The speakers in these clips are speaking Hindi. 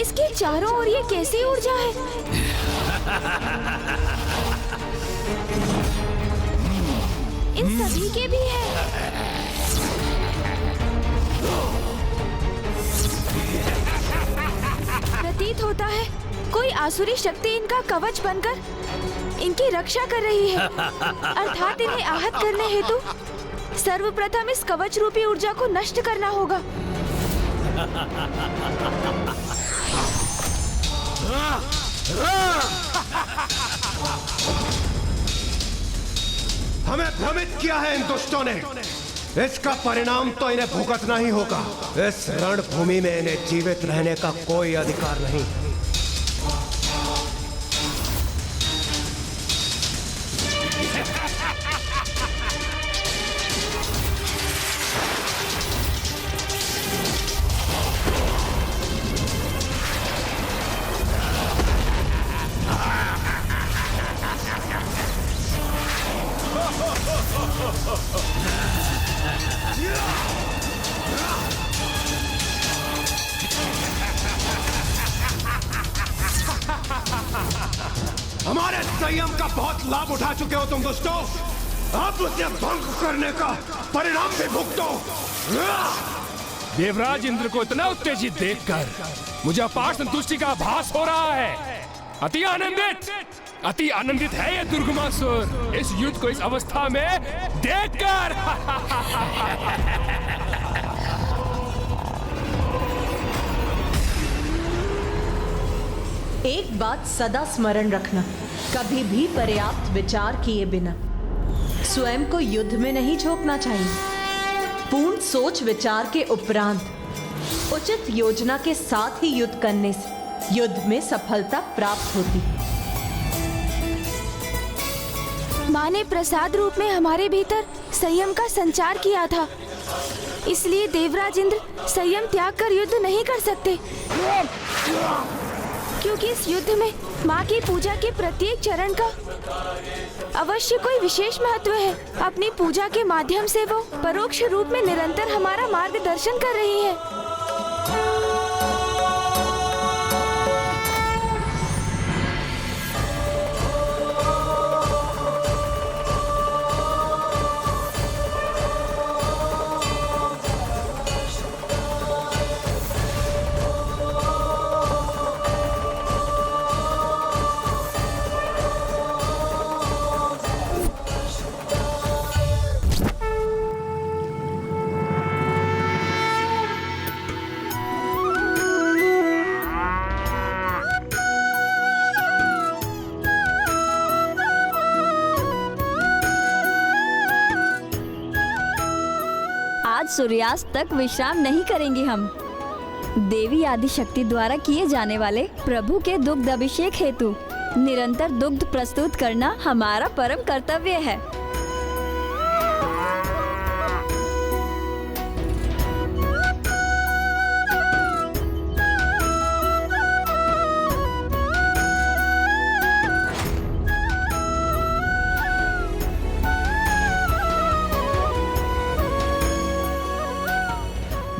इसके चारों ओर ये कैसी ऊर्जा है? इन सभी के भी है। प्रतीत होता है कोई आसुरी शक्ति इनका कवच बनकर इनकी रक्षा कर रही है। अर्थात इन्हें आहत करने हेतु सर्वप्रथम इस कवच रूपी ऊर्जा को नष्ट करना होगा। हमें भ्रमित किया है इन दुष्टों ने। इसका परिणाम तो इन्हें भुगतना ही होगा। इस रणभूमि में इन्हें जीवित रहने का कोई अधिकार नहीं। हमारे संयम का बहुत लाभ उठा चुके हो तुम दुष्टों। अब उसे भंग करने का परिणाम भी भुगतो। देवराज इंद्र को इतना उत्तेजित देखकर मुझे अपार संतुष्टि का आभास हो रहा है। अति आनंदित है ये दुर्गमासुर इस युद्ध को इस अवस्था में देखकर। एक बात सदा स्मरण रखना, कभी भी पर्याप्त विचार किए बिना स्वयं को युद्ध में नहीं झोंकना चाहिए। पूर्ण सोच विचार के उपरांत उचित योजना के साथ ही युद्ध करने से युद्ध में सफलता प्राप्त होती। माँ ने प्रसाद रूप में हमारे भीतर संयम का संचार किया था, इसलिए देवराज इंद्र संयम त्याग कर युद्ध नहीं कर सकते। क्योंकि इस युद्ध में माँ की पूजा के प्रत्येक चरण का अवश्य कोई विशेष महत्व है। अपनी पूजा के माध्यम से वो परोक्ष रूप में निरंतर हमारा मार्गदर्शन कर रही है। सूर्यास्त तक विश्राम नहीं करेंगे हम। देवी आदि शक्ति द्वारा किए जाने वाले प्रभु के दुग्ध अभिषेक हेतु निरंतर दुग्ध प्रस्तुत करना हमारा परम कर्तव्य है।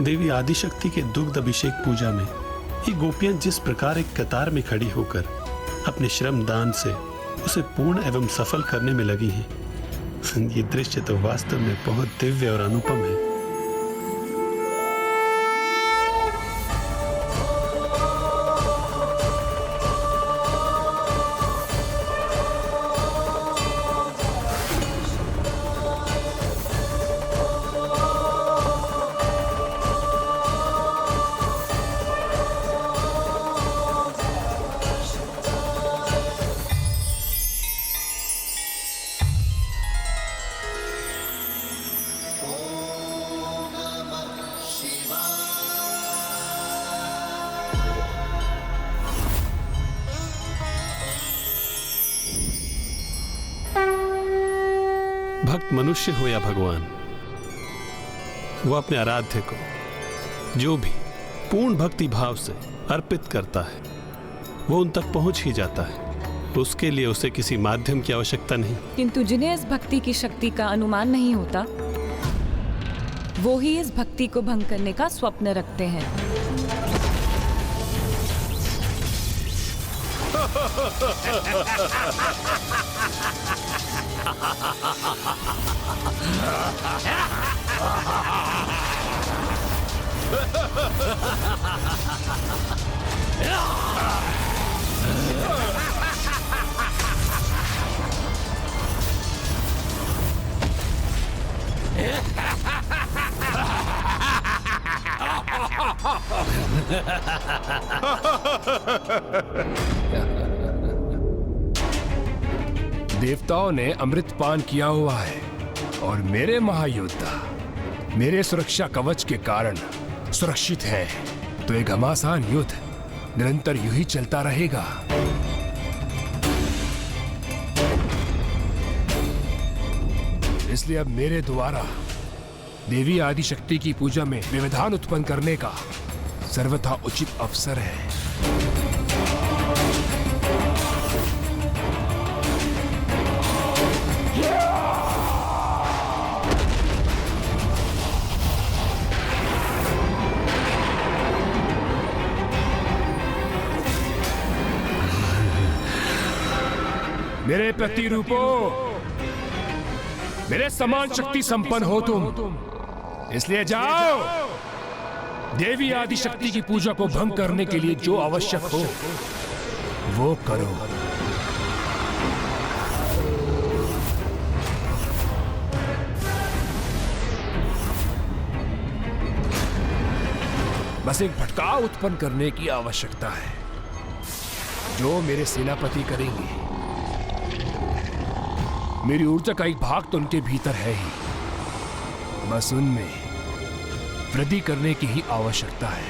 देवी आदिशक्ति के दुग्ध अभिषेक पूजा में ये गोपियां जिस प्रकार एक कतार में खड़ी होकर अपने श्रम दान से उसे पूर्ण एवं सफल करने में लगी हैं, ये दृश्य तो वास्तव में बहुत दिव्य और अनुपम है। भक्त मनुष्य हो या भगवान, वो अपने आराध्य को जो भी पूर्ण भक्ति भाव से अर्पित करता है वो उन तक पहुंच ही जाता है। उसके लिए उसे किसी माध्यम की आवश्यकता नहीं। किंतु जिन्हें इस भक्ति की शक्ति का अनुमान नहीं होता, वो ही इस भक्ति को भंग करने का स्वप्न रखते हैं। देवताओं ने अमृत पान किया हुआ है और मेरे महायोद्धा मेरे सुरक्षा कवच के कारण सुरक्षित है, तो एक घमासान युद्ध निरंतर यूं ही चलता रहेगा। इसलिए अब मेरे द्वारा देवी आदि शक्ति की पूजा में व्यवधान उत्पन्न करने का सर्वथा उचित अवसर है। मेरे प्रतिरूपो, मेरे समान शक्ति संपन्न हो तुम, इसलिए जाओ देवी आदि शक्ति की पूजा को भंग करने के लिए जो आवश्यक हो वो करो। बस एक भटकाव उत्पन्न करने की आवश्यकता है, जो मेरे सेनापति करेंगे। मेरी ऊर्जा का एक भाग तो उनके भीतर है ही, बस उनमें वृद्धि करने की ही आवश्यकता है।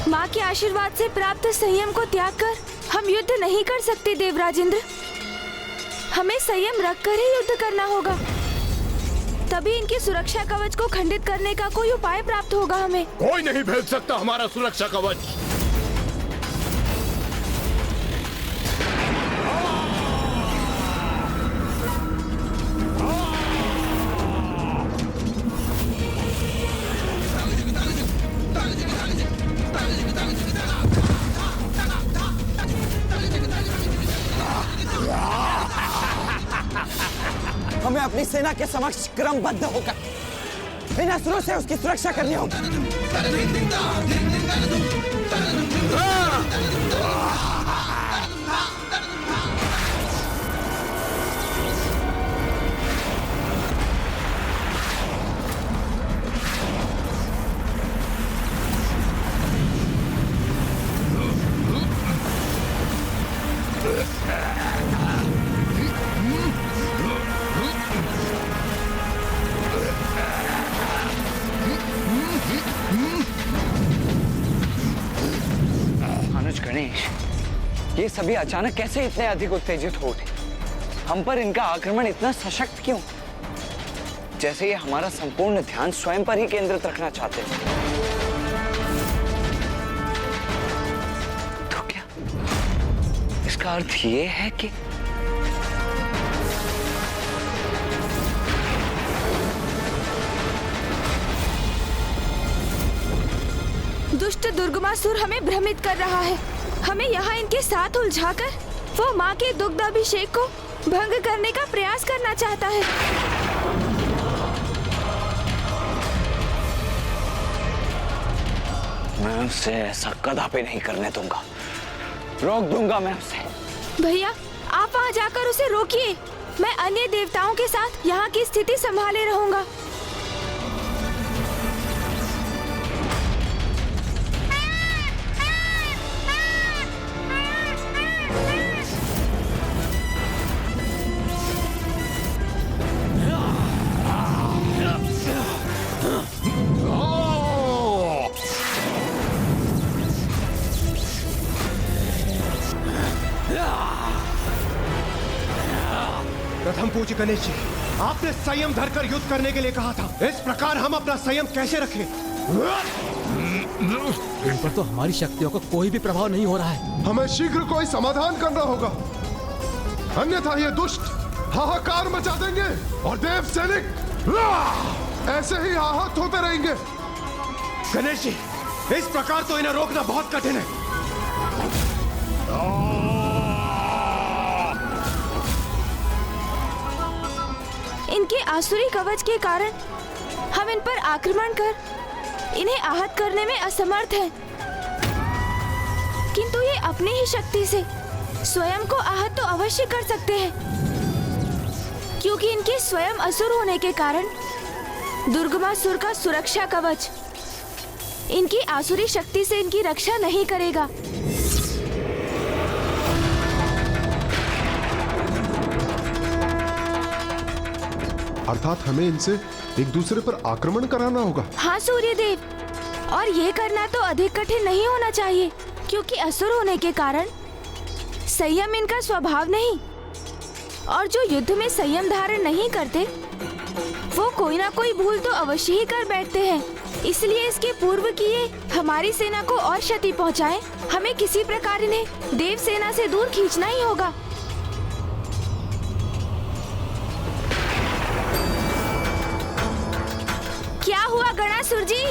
माँ के आशीर्वाद से प्राप्त संयम को त्याग कर हम युद्ध नहीं कर सकते देवराजेंद्र। हमें संयम रखकर ही युद्ध करना होगा, तभी इनकी सुरक्षा कवच को खंडित करने का कोई उपाय प्राप्त होगा हमें। कोई नहीं भेद सकता हमारा सुरक्षा कवच। हमें अपनी सेना के समक्ष क्रमबद्ध होकर बिना शुरू से उसकी सुरक्षा करनी होगी। ये सभी अचानक कैसे इतने अधिक उत्तेजित हो उठे? हम पर इनका आक्रमण इतना सशक्त क्यों? जैसे ये हमारा संपूर्ण ध्यान स्वयं पर ही केंद्रित रखना चाहते हैं। तो क्या इसका अर्थ ये है कि दुष्ट दुर्गमासुर हमें भ्रमित कर रहा है। हमें यहाँ इनके साथ उलझाकर वो माँ के दुग्ध अभिषेक को भंग करने का प्रयास करना चाहता है। मैं उसे ऐसा कदापि नहीं करने दूंगा। रोक दूंगा मैं उसे। भैया, आप वहाँ जाकर उसे रोकिए। मैं अन्य देवताओं के साथ यहाँ की स्थिति संभाले रहूंगा। प्रथम पूज्य गणेश जी, आपने संयम धरकर युद्ध करने के लिए कहा था। इस प्रकार हम अपना संयम कैसे रखें? इन पर तो हमारी शक्तियों का कोई भी प्रभाव नहीं हो रहा है। हमें शीघ्र कोई समाधान करना होगा, अन्यथा ये दुष्ट हाहाकार मचा देंगे और देव सैनिक ऐसे ही आहत होते रहेंगे। गणेश जी, इस प्रकार तो इन्हें रोकना बहुत कठिन है। इनके आसुरी कवच के कारण हम इन पर आक्रमण कर इन्हें आहत करने में असमर्थ हैं। किंतु ये अपनी ही शक्ति से स्वयं को आहत तो अवश्य कर सकते हैं, क्योंकि इनके स्वयं असुर होने के कारण दुर्गमासुर का सुरक्षा कवच इनकी आसुरी शक्ति से इनकी रक्षा नहीं करेगा। अर्थात हमें इनसे एक दूसरे पर आक्रमण कराना होगा। हाँ सूर्यदेव, और ये करना तो अधिक कठिन नहीं होना चाहिए, क्योंकि असुर होने के कारण संयम इनका स्वभाव नहीं, और जो युद्ध में संयम धारण नहीं करते वो कोई ना कोई भूल तो अवश्य ही कर बैठते हैं। इसलिए इसके पूर्व कि ये हमारी सेना को और क्षति पहुंचाए, हमें किसी प्रकार इन्हें देव सेना से दूर खींचना ही होगा। क्या हुआ गणासुर जी?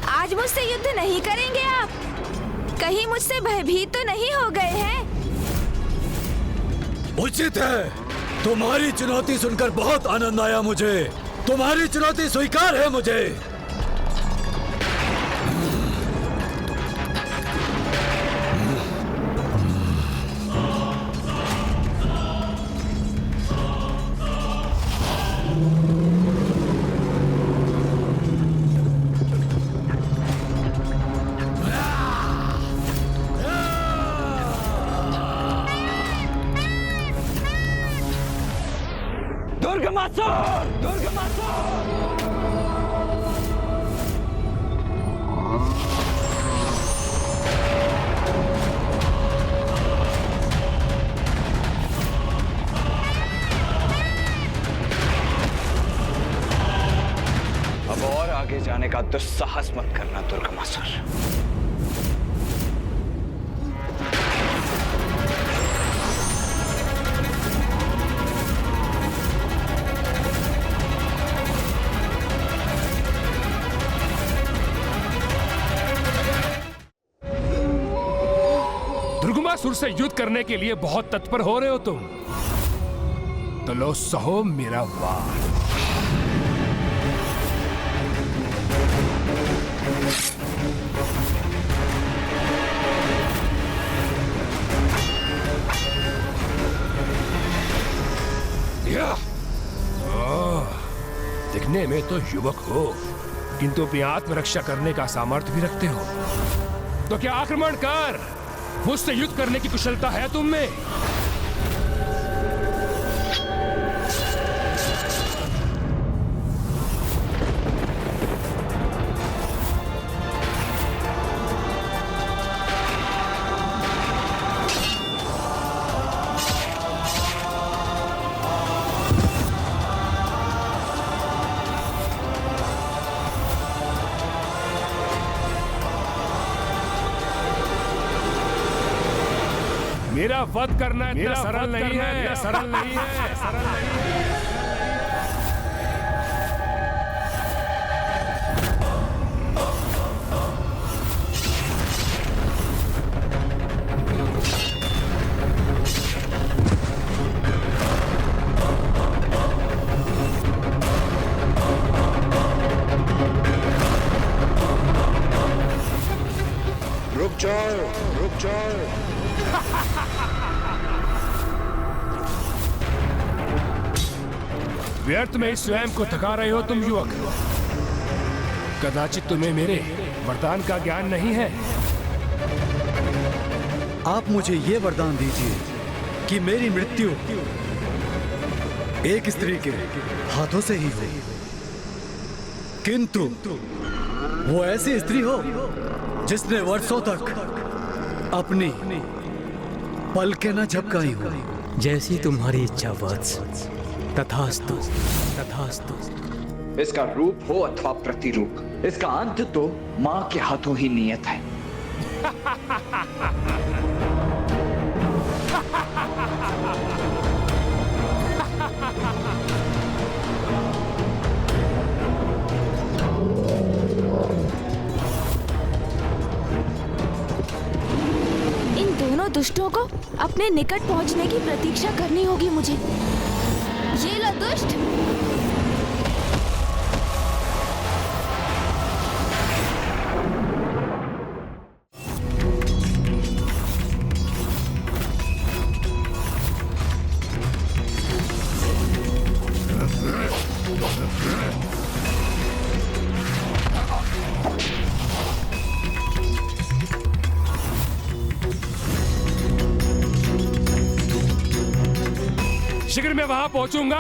आज मुझसे युद्ध नहीं करेंगे आप? कहीं मुझसे भयभीत तो नहीं हो गए हैं? उचित है, तुम्हारी चुनौती सुनकर बहुत आनंद आया मुझे। तुम्हारी चुनौती स्वीकार है मुझे। अब और आगे जाने का दुस्साहस मत करना दुर्गमासुर। दुर्गमासुर से युद्ध करने के लिए बहुत तत्पर हो रहे हो तुम, तो लो सहो मेरा वार। दिखने में तो युवक हो, किंतु अपनी आत्मरक्षा करने का सामर्थ्य भी रखते हो, तो क्या आक्रमण कर। मुझसे युद्ध करने की कुशलता है तुम में। मेरा वध करना इतना सरल नहीं है, सरल नहीं है, सरल नहीं है। रुक जाओ, रुक जाओ। व्यर्थ में इस स्वयं को थका रहे हो तुम युवक। कदाचित तुम्हें मेरे वरदान का ज्ञान नहीं है। आप मुझे ये वरदान दीजिए कि मेरी मृत्यु एक स्त्री के हाथों से ही हो, किंतु वो ऐसी स्त्री हो जिसने वर्षों तक अपनी पल के न झपकाई हो। जैसी तुम्हारी इच्छा वत्स। तथास्तु तथास्तु। इसका रूप हो अथवा प्रतिरूप, इसका अंत तो माँ के हाथों ही नियत है। इन दोनों दुष्टों को अपने निकट पहुंचने की प्रतीक्षा करनी होगी मुझे। ये लो दुष्ट। शीघ्र मैं वहां पहुंचूंगा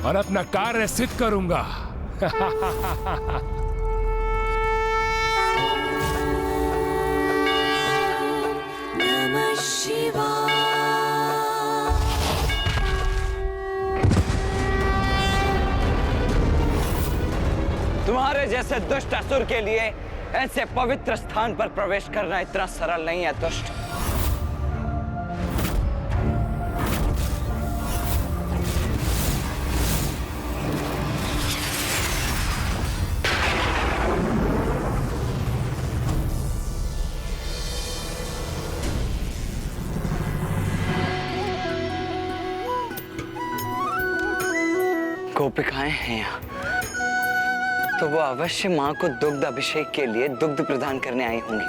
और अपना कार्य सिद्ध करूंगा। नमः शिवाय। तुम्हारे जैसे दुष्ट असुर के लिए ऐसे पवित्र स्थान पर प्रवेश करना इतना सरल नहीं है दुष्ट। गोपिकाएं हैं यहाँ, तो वो अवश्य माँ को दुग्ध अभिषेक के लिए दुग्ध प्रदान करने आई होंगी।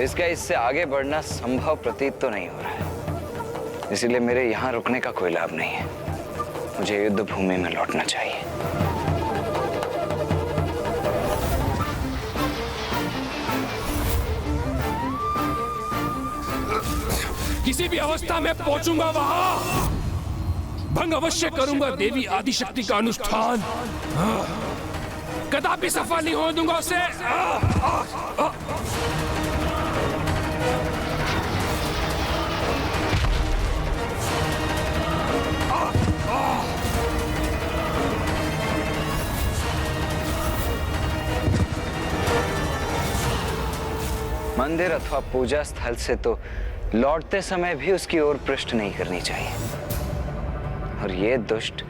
इसका इससे आगे बढ़ना संभव प्रतीत तो नहीं हो रहा है, इसलिए मेरे यहाँ रुकने का कोई लाभ नहीं है। मुझे युद्ध भूमि में लौटना चाहिए। किसी भी अवस्था में पहुंचूंगा वहां, भंग अवश्य करूंगा देवी आदिशक्ति का अनुष्ठान। कदापि सफल नहीं हो दूंगा उसे। मंदिर अथवा पूजा स्थल से तो लौटते समय भी उसकी ओर पृष्ठ नहीं करनी चाहिए, और ये दुष्ट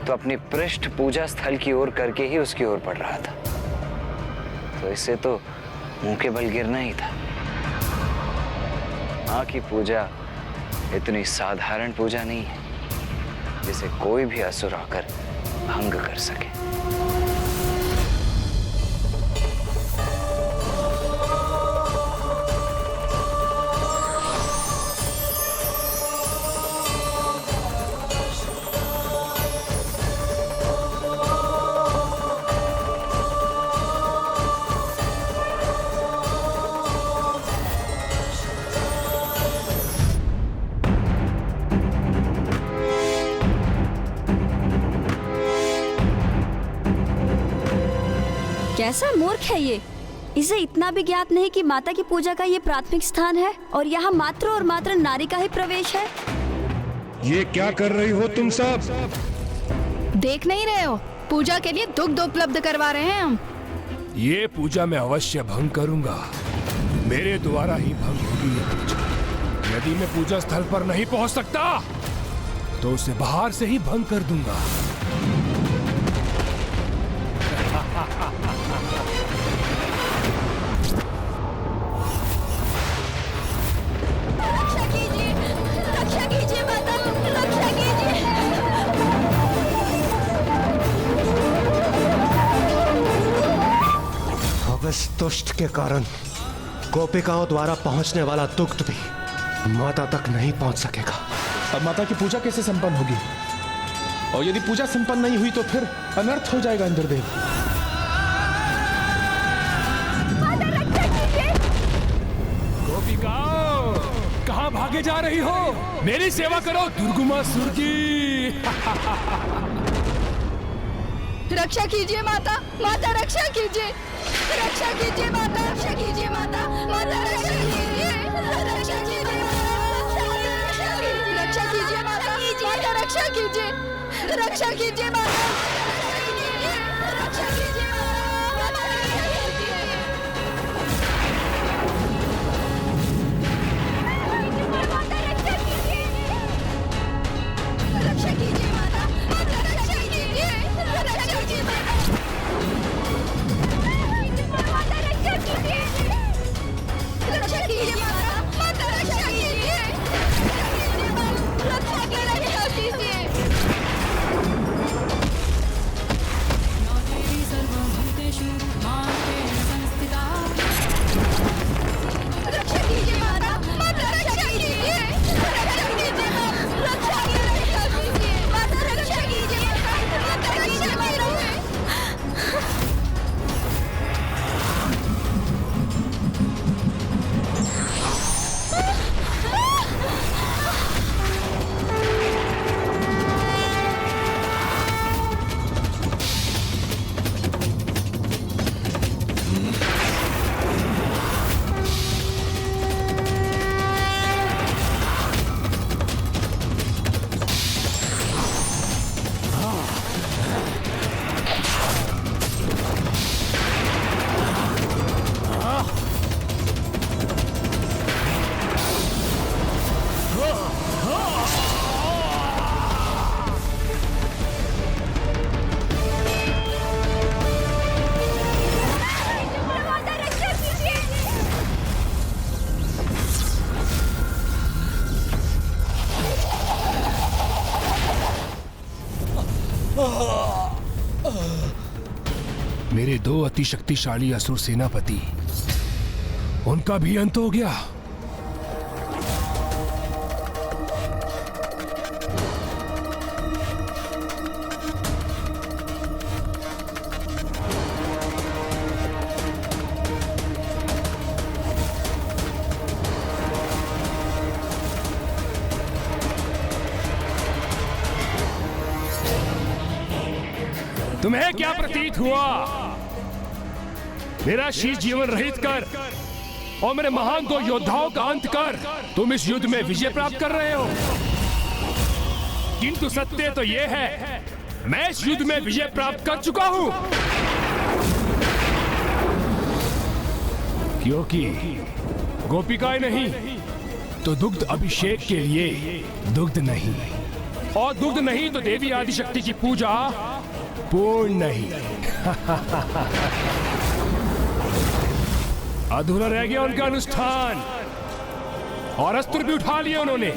तो अपनी पृष्ठ पूजा स्थल की ओर करके ही उसकी ओर बढ़ रहा था, तो इससे तो मुंह के बल गिरना ही था। मां की पूजा इतनी साधारण पूजा नहीं है जिसे कोई भी असुर आकर भंग कर सके। कैसा मूर्ख है ये। इसे इतना भी ज्ञात नहीं कि माता की पूजा का ये प्राथमिक स्थान है और यहाँ मात्र और मात्र नारी का ही प्रवेश है। ये क्या कर रही हो तुम सब? देख नहीं रहे हो, पूजा के लिए दुग्ध उपलब्ध करवा रहे हैं हम। ये पूजा मैं अवश्य भंग करूंगा, मेरे द्वारा ही भंग होगी ये पूजा। यदि मैं पूजा स्थल पर नहीं पहुंच सकता तो उसे बाहर से ही भंग कर दूंगा। रक्षा कीजिए माता, रक्षा कीजिए। अब इस दुष्ट के कारण गोपिकाओं द्वारा पहुंचने वाला दुग्ध भी माता तक नहीं पहुंच सकेगा। अब माता की पूजा कैसे संपन्न होगी? और यदि पूजा संपन्न नहीं हुई तो फिर अनर्थ हो जाएगा इंद्रदेव। गोपिकाओं, कहाँ भागे जा रही हो? मेरी सेवा करो दुर्गुमासुर की। रक्षा कीजिए माता, माता रक्षा कीजिए, रक्षा कीजिए माता, रक्षा कीजिए माता, माता रक्षा कीजिए, रक्षा कीजिए, रक्षा कीजिए माता, माता रक्षा कीजिए, रक्षा कीजिए माता, रक्षा कीजिए माता, रक्षा कीजिए माता, माता रक्षा कीजिए, रक्षा कीजिए माता, माता रक्षा कीजिए, रक्षा कीजिए माता, माता रक्षा कीजिए, रक्षा कीजिए। रक्षा कीजिए माता, माता रक्षा कीजिए, रक्षा कीजिए माता, रक्षा कीजिए, माता रक्षा कीजिए, माता रक्षा कीजिए। मेरे दो अति शक्तिशाली असुर सेनापति, उनका भी अंत हो गया। तुम्हें क्या प्रतीत हुआ? मेरा शीश जीवन रहित कर और मेरे महान दो योद्धाओं का अंत कर तुम इस युद्ध में विजय प्राप्त कर रहे हो। किंतु सत्य तो यह है, मैं इस युद्ध में विजय प्राप्त कर चुका हूं, क्योंकि गोपिकाएं नहीं तो दुग्ध अभिषेक के लिए दुग्ध नहीं, और दुग्ध नहीं तो देवी आदिशक्ति की पूजा पूर्ण नहीं। अधूरा रह गया उनका अनुष्ठान, और अस्त्र भी उठा लिए उन्होंने,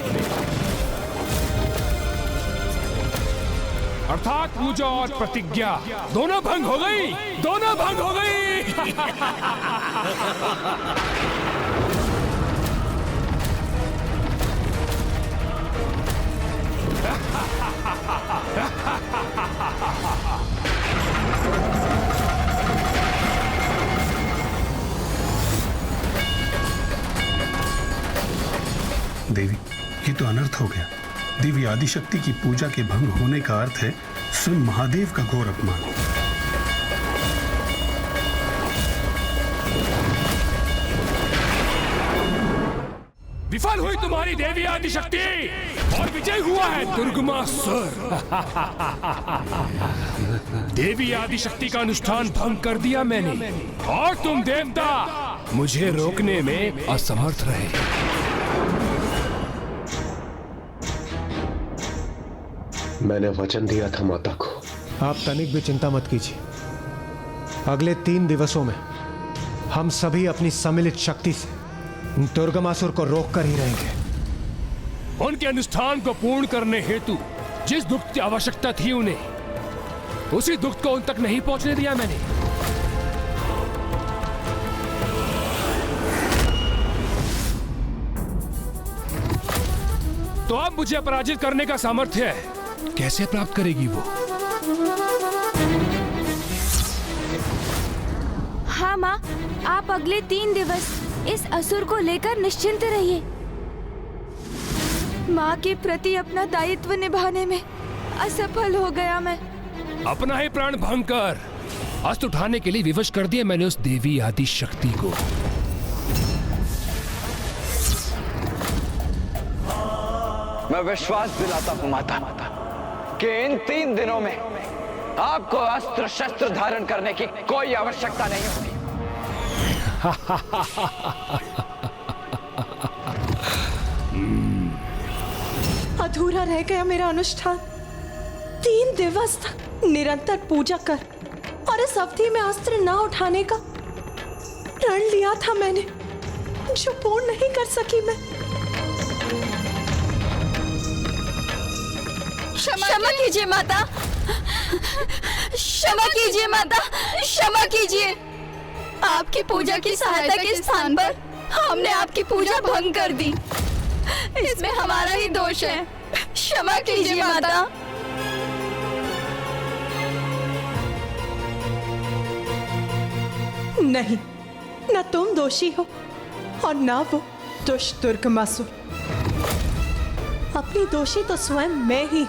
अर्थात पूजा और प्रतिज्ञा दोनों भंग हो गई, दोनों भंग हो गई। देवी, ये तो अनर्थ हो गया। देवी आदिशक्ति की पूजा के भंग होने का अर्थ है स्वयं महादेव का घोर अपमान। विफल हुई तुम्हारी देवी आदिशक्ति और विजय हुआ है दुर्गमासुर। देवी आदिशक्ति का अनुष्ठान भंग कर दिया मैंने, और तुम देवता मुझे रोकने में असमर्थ रहे। मैंने वचन दिया था माता को। आप तनिक भी चिंता मत कीजिए, अगले 3 दिवसों में हम सभी अपनी सम्मिलित शक्ति से दुर्गमासुर को रोक कर ही रहेंगे। उनके अनुष्ठान को पूर्ण करने हेतु जिस दुख की आवश्यकता थी उन्हें, उसी दुख को उन तक नहीं पहुंचने दिया मैंने। तो अब मुझे पराजित करने का सामर्थ्य कैसे प्राप्त करेगी वो? हाँ माँ, आप अगले 3 दिवस इस असुर को लेकर निश्चिंत रहिए। माँ के प्रति अपना दायित्व निभाने में असफल हो गया मैं, अपना ही प्राण भंग कर अस्त्र उठाने के लिए विवश कर दिया मैंने उस देवी आदि शक्ति को। मैं विश्वास दिलाता हूं माता कि इन 3 दिनों में आपको अस्त्र शस्त्र धारण करने की कोई आवश्यकता नहीं होगी। अधूरा रह गया मेरा अनुष्ठान। 3 दिवस तक निरंतर पूजा कर और इस अवधि में अस्त्र ना उठाने का प्रण लिया था मैंने, जो पूर्ण नहीं कर सकी मैं। क्षमा कीजिए माता, क्षमा कीजिए माता, क्षमा कीजिए। आपकी पूजा की सहायता के स्थान पर हमने आपकी पूजा भंग कर दी। इसमें हमारा ही दोष है। क्षमा कीजिए माता। नहीं, न तुम दोषी हो और न वो दुष्ट दुर्गमासुर। अपनी दोषी तो स्वयं मैं ही।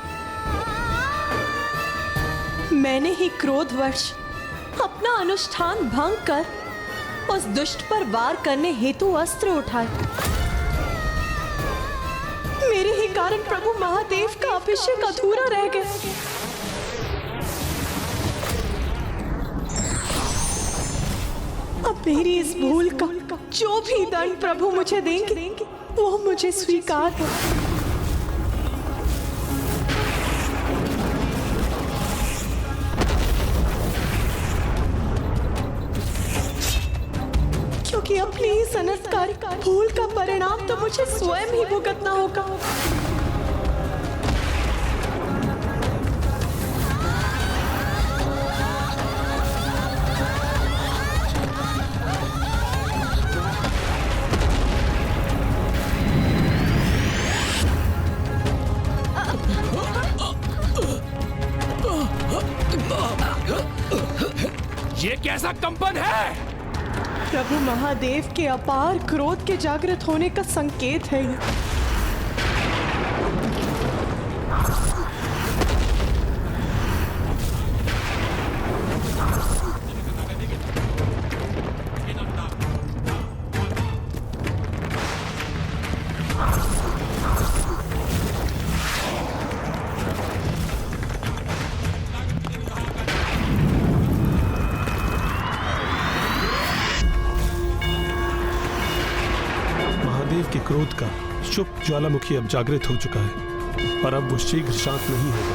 मैंने ही क्रोधवश अपना अनुष्ठान भंग कर उस दुष्ट पर वार करने हेतु अस्त्र उठाए। मेरे ही कारण प्रभु महादेव का अभिषेक अधूरा रह गया। अब मेरी इस भूल का जो भी दंड प्रभु मुझे देंगे वो मुझे स्वीकार है। क्योंकि अपनी इस अनर्थकारी भूल का परिणाम तो मुझे स्वयं ही भुगतना होगा। ये कैसा कंपन है? प्रभु महादेव के अपार क्रोध के जागृत होने का संकेत है ये। के क्रोध का शुभ ज्वालामुखी अब जागृत हो चुका है और अब वो शीघ्र शांत नहीं होगा।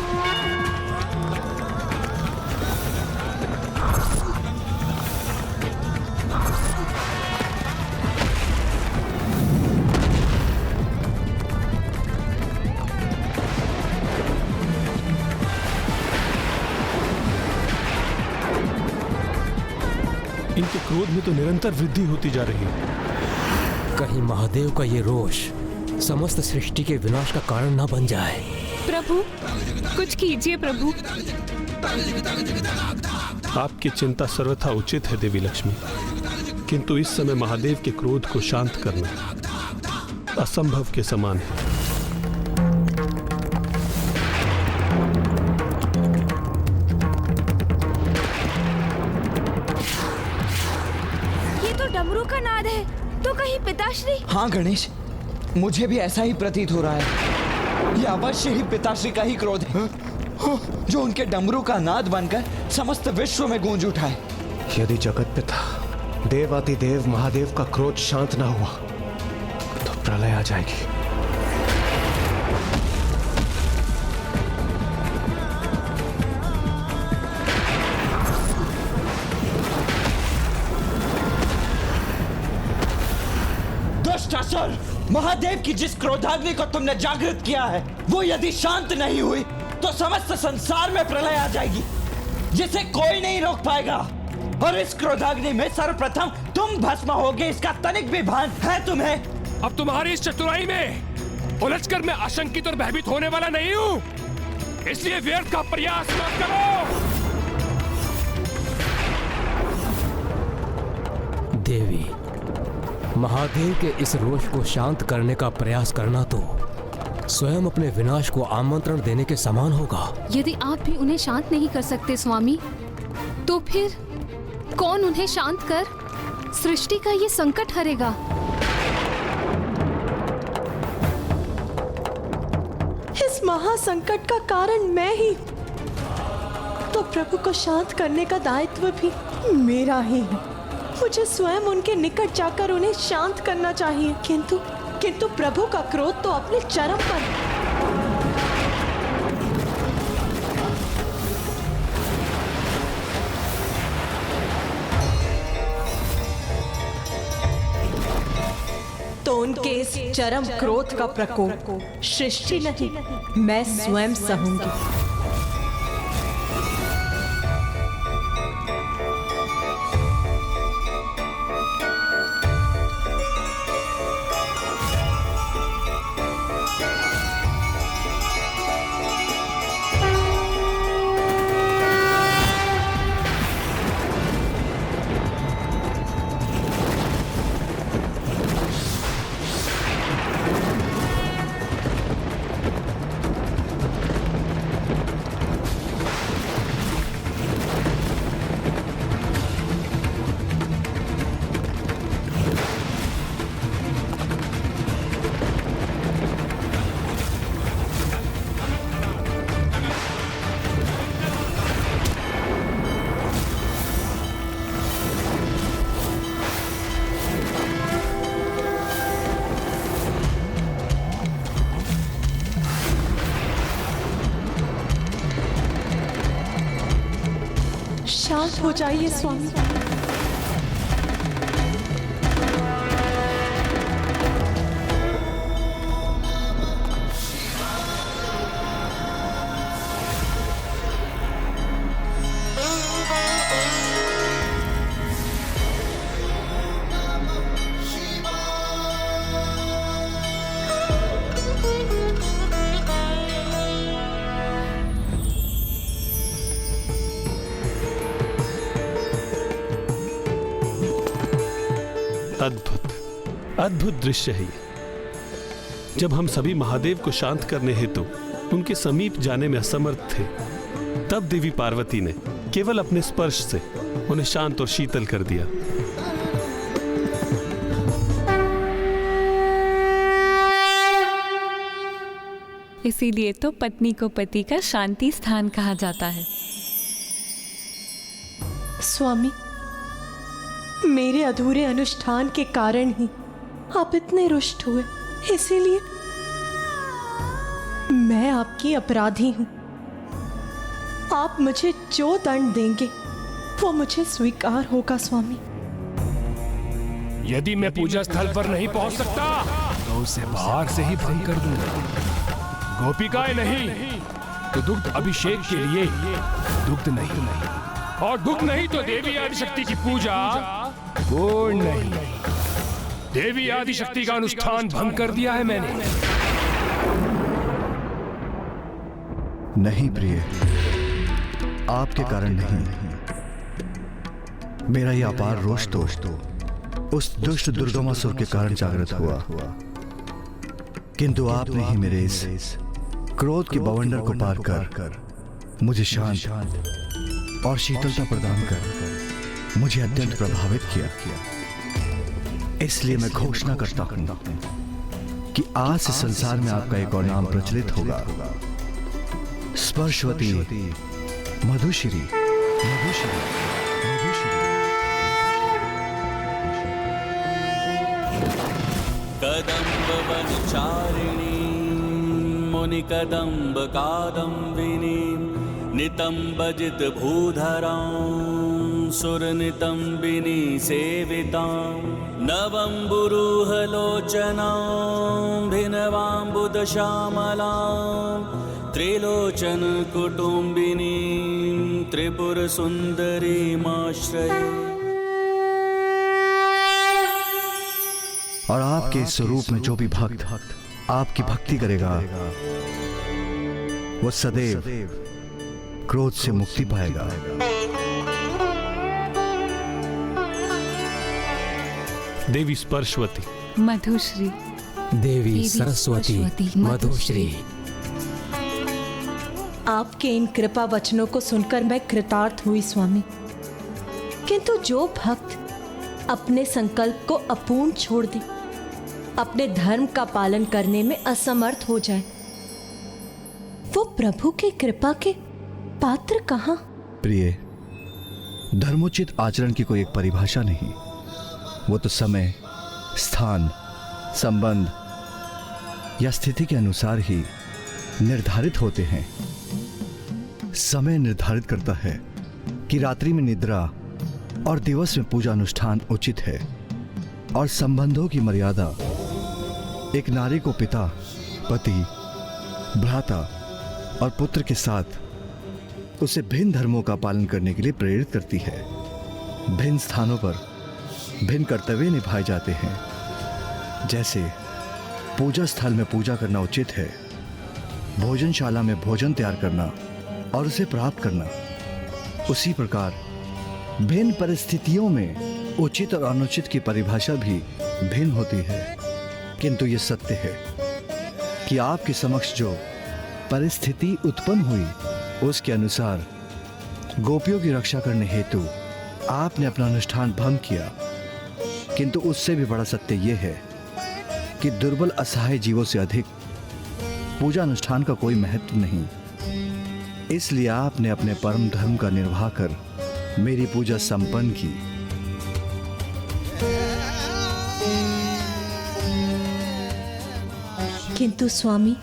इनके क्रोध में तो निरंतर वृद्धि होती जा रही है। कहीं महादेव का ये रोष समस्त सृष्टि के विनाश का कारण न बन जाए। प्रभु, कुछ कीजिए प्रभु। आपकी चिंता सर्वथा उचित है देवी लक्ष्मी, किंतु इस समय महादेव के क्रोध को शांत करना असंभव के समान है। ये तो डमरू का नाद है, तो कहीं पिताश्री? हाँ गणेश, मुझे भी ऐसा ही प्रतीत हो रहा है। ये अवश्य ही पिताश्री का ही क्रोध है, जो उनके डमरू का नाद बनकर समस्त विश्व में गूंज उठा है। यदि जगत पिता देवातिदेव महादेव का क्रोध शांत ना हुआ तो प्रलय आ जाएगी। दुष्टासुर, महादेव की जिस क्रोधाग्नि को तुमने जागृत किया है वो यदि शांत नहीं हुई तो समस्त संसार में प्रलय आ जाएगी, जिसे कोई नहीं रोक पाएगा। और इस क्रोधाग्नि में सर्वप्रथम तुम भस्म होगे, इसका तनिक भी भान है तुम्हें? अब तुम्हारी इस चतुराई में उलझकर मैं आशंकित और भयभीत होने वाला नहीं हूँ, इसलिए व्यर्थ का प्रयास मत करो। देवी, महादेव के इस रोष को शांत करने का प्रयास करना तो स्वयं अपने विनाश को आमंत्रण देने के समान होगा। यदि आप भी उन्हें शांत नहीं कर सकते स्वामी, तो फिर कौन उन्हें शांत कर सृष्टि का ये संकट हरेगा? इस महासंकट का कारण मैं ही, तो प्रभु को शांत करने का दायित्व भी मेरा ही है। मुझे स्वयं उनके निकट जाकर उन्हें शांत करना चाहिए, किंतु प्रभु का क्रोध तो अपने चरम पर है। तो उनके इस चरम क्रोध का प्रकोप सृष्टि नहीं, मैं स्वयं सहूंगी। शांत हो जाइए स्वामी। अद्भुत दृश्य है ये। जब हम सभी महादेव को शांत करने हेतु उनके समीप जाने में असमर्थ थे, तब देवी पार्वती ने केवल अपने स्पर्श से उन्हें शांत और शीतल कर दिया। इसीलिए तो पत्नी को पति का शांति स्थान कहा जाता है। स्वामी, मेरे अधूरे अनुष्ठान के कारण ही आप इतने रुष्ट हुए, इसीलिए मैं आपकी अपराधी हूं। आप मुझे जो दंड देंगे वो मुझे स्वीकार होगा स्वामी। यदि मैं पूजा स्थल पर नहीं पहुंच सकता तो उसे बाहर से ही भंग कर दूंगा। गोपिकाएं नहीं तो दुग्ध अभिषेक के लिए दुग्ध नहीं, और दुग्ध नहीं तो देवी आदिशक्ति की पूजा पूर्ण नहीं। देवी आदिशक्ति का अनुष्ठान भंग कर दिया है मैंने। नहीं प्रिय, आपके कारण नहीं। मेरा यह अपार रोष तो उस दुष्ट दुर्गमासुर के कारण जागृत हुआ, किंतु आपने ही मेरे इस क्रोध के बवंडर को पार कर मुझे शांत और शीतलता प्रदान कर मुझे अत्यंत प्रभावित किया। इसलिए मैं घोषणा करता हूं कि आज से संसार में आपका एक और नाम प्रचलित होगा, स्पर्शवती मधुश्री। कदम्ब वनचारिणी मुनि कदम्ब कादम्बिनी नितंबजित भूधरां सुरनितंबिनी सेवितां नवंबुरुहलोचनां भिनवांबुदश्यामलां त्रिलोचन कुटुंबिनी त्रिपुर सुंदरीमाश्रये। और आपके स्वरूप में जो भी भक्त आपकी भक्ति करेगा वो सदैव क्रोध से मुक्ति पाएगा। देवी स्पर्शवती, मधुश्री, देवी सरस्वती मधुश्री। आपके इन कृपा वचनों को सुनकर मैं कृतार्थ हुई स्वामी, किंतु जो भक्त अपने संकल्प को अपूर्ण छोड़ दे, अपने धर्म का पालन करने में असमर्थ हो जाए, वो प्रभु की कृपा के पात्र कहाँ? प्रिय, धर्मोचित आचरण की कोई एक परिभाषा नहीं, वो तो समय, स्थान, संबंध या स्थिति के अनुसार ही निर्धारित होते हैं। समय निर्धारित करता है कि रात्रि में निद्रा और दिवस में पूजा अनुष्ठान उचित है, और संबंधों की मर्यादा एक नारी को पिता, पति, भ्राता और पुत्र के साथ उसे भिन्न धर्मों का पालन करने के लिए प्रेरित करती है। भिन्न स्थानों पर भिन्न कर्तव्य निभाए जाते हैं। जैसे पूजा स्थल में पूजा करना उचित है, भोजनशाला में भोजन तैयार करना और उसे प्राप्त करना, उसी प्रकार भिन्न परिस्थितियों में उचित और अनुचित की परिभाषा भी भिन्न होती है। किंतु ये सत्य है कि आपके समक्ष जो परिस्थिति उत्पन्न हुई, उसके अनुसार गोपियों की रक्षा करने हेतु आपने अपना अनुष्ठान भंग किया। किंतु उससे भी बड़ा सत्य यह है कि दुर्बल असहाय जीवों से अधिक पूजा अनुष्ठान का कोई महत्व नहीं। इसलिए आपने अपने परम धर्म का निर्वाह कर मेरी पूजा संपन्न की। किंतु स्वामी,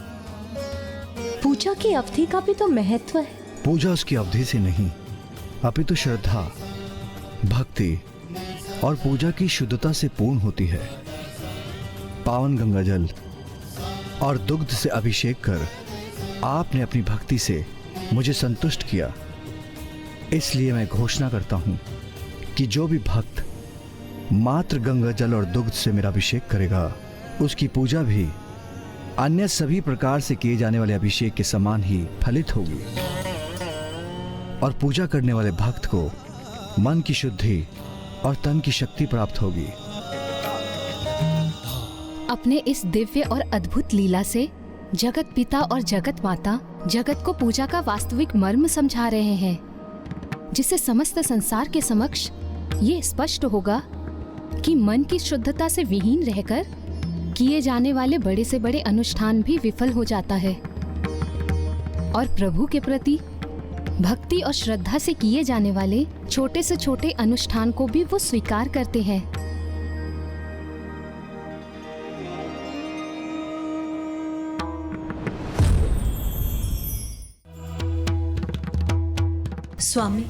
पूजा की अवधि का भी तो महत्व है। पूजा उसकी अवधि से नहीं, अपितु श्रद्धा, भक्ति और पूजा की शुद्धता से पूर्ण होती है। पावन गंगा जल और दुग्ध से अभिषेक कर आपने अपनी भक्ति से मुझे संतुष्ट किया। इसलिए मैं घोषणा करता हूं कि जो भी भक्त मात्र गंगा जल और दुग्ध से मेरा अभिषेक करेगा, उसकी पूजा भी अन्य सभी प्रकार से किए जाने वाले अभिषेक के समान ही फलित होगी, और पूजा करने वाले भक्त को मन की शुद्धि और तन की शक्ति प्राप्त होगी। अपने इस दिव्य और अद्भुत लीला से जगत पिता और जगत माता जगत को पूजा का वास्तविक मर्म समझा रहे हैं, जिससे समस्त संसार के समक्ष ये स्पष्ट होगा कि मन की शुद्धता से विहीन रहकर किए जाने वाले बड़े से बड़े अनुष्ठान भी विफल हो जाता है, और प्रभु के प्रति भक्ति और श्रद्धा से किए जाने वाले छोटे से छोटे अनुष्ठान को भी वो स्वीकार करते हैं। स्वामी,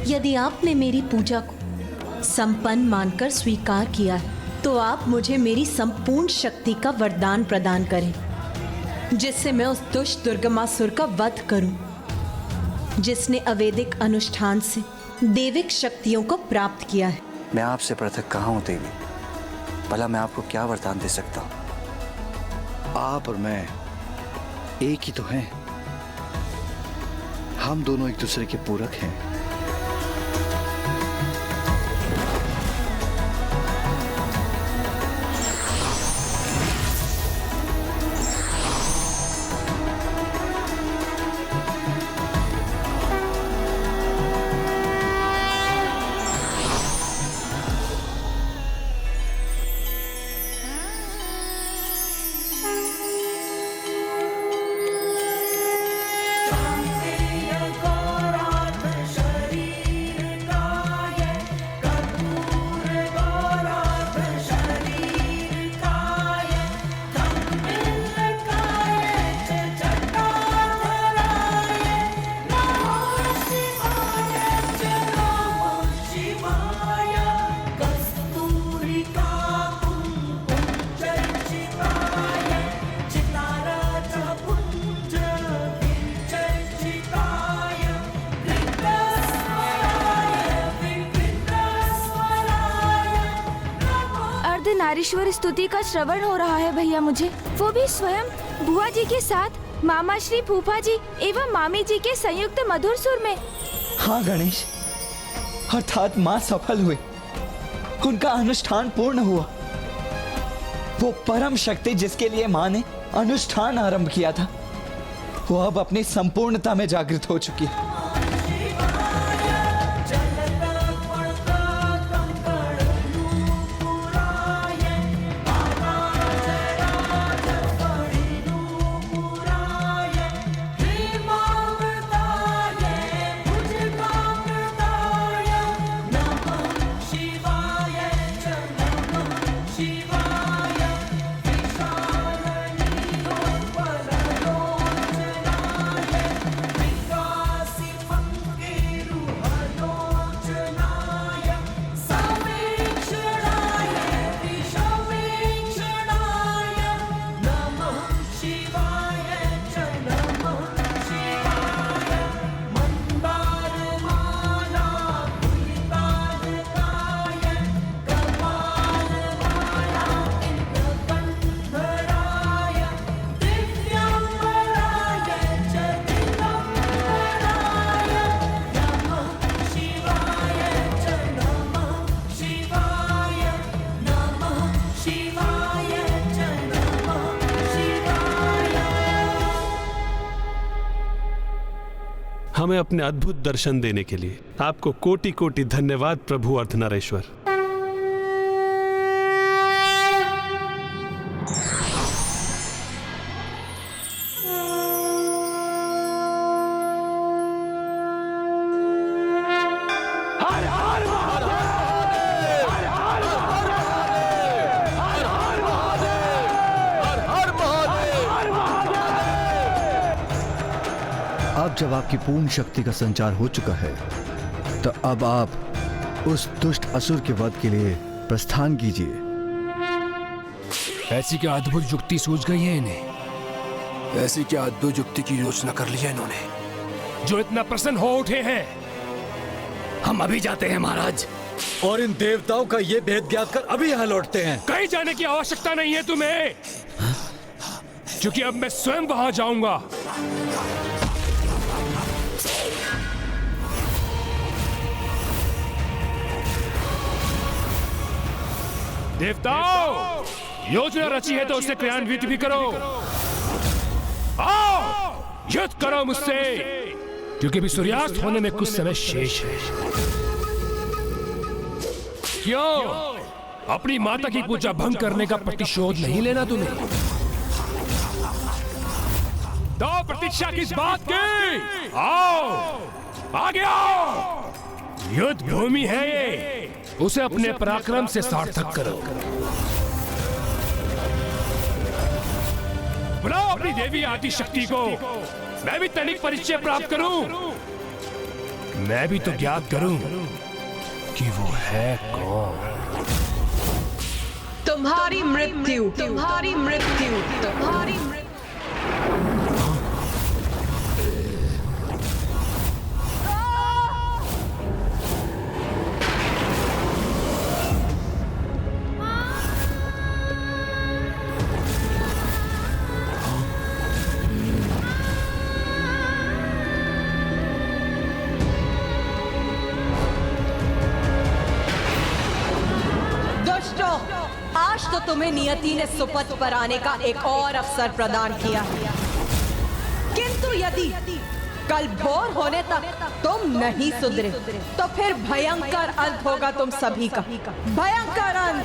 यदि आपने मेरी पूजा को संपन्न मानकर स्वीकार किया है, तो आप मुझे मेरी संपूर्ण शक्ति का वरदान प्रदान करें, जिससे मैं उस दुष्ट दुर्गमासुर का वध करूं, जिसने अवैदिक अनुष्ठान से देविक शक्तियों को प्राप्त किया है। मैं आपसे पृथक कहाँ हूँ देवी? भला मैं आपको क्या वरदान दे सकता हूँ? आप और मैं एक ही तो हैं। हम दोनों एक दूसरे के पूरक हैं। नारीश्वर स्तुति का श्रवण हो रहा है भैया मुझे, वो भी स्वयं बुआ जी के साथ मामा श्री फूफा जी एवं मामी जी के संयुक्त मधुर सुर में। हाँ गणेश, अर्थात माँ सफल हुए, उनका अनुष्ठान पूर्ण हुआ। वो परम शक्ति जिसके लिए माँ ने अनुष्ठान आरंभ किया था, वो अब अपनी संपूर्णता में जागृत हो चुकी है। हमें अपने अद्भुत दर्शन देने के लिए आपको कोटि कोटि धन्यवाद प्रभु अर्धनारीश्वर। अब जब आपकी पूर्ण शक्ति का संचार हो चुका है तो अब आप उस दुष्ट असुर के वध के लिए प्रस्थान कीजिए। ऐसी क्या अद्भुत युक्ति सूझ गई है इन्हें? ऐसी क्या अद्भुत युक्ति की योजना कर ली है इन्होंने जो इतना प्रसन्न हो उठे हैं? हम अभी जाते हैं महाराज, और इन देवताओं का ये भेद ज्ञात कर अभी यहाँ लौटते हैं। कहीं जाने की आवश्यकता नहीं है तुम्हें, क्योंकि अब मैं स्वयं वहां जाऊंगा। देवताओं, योजना रची है तो उसे क्रियान्वित भी करो। आओ, युद्ध करो मुझसे, क्योंकि अभी सूर्यास्त होने में कुछ समय शेष है। क्यों अपनी माता की पूजा भंग करने का प्रतिशोध नहीं लेना तुम्हें? तो प्रतीक्षा किस बात की? आओ, आगे आओ। युद्ध भूमि है ये, उसे अपने पराक्रम से सार्थक करो। बुलाओ अपनी देवी आदि शक्ति को, मैं भी तनिक परिचय प्राप्त करूं। मैं भी तो ज्ञात करूं कि वो है कौन। तुम्हारी मृत्यु, तुम्हारी मृत्यु, तुम्हारी मृत्यु। आज तो तुम्हें नियति ने सुपथ पर आने का एक और अवसर प्रदान किया, किंतु यदि कल भोर होने तक तुम नहीं सुधरे तो फिर भयंकर अंत होगा तुम सभी का, भयंकर अंत।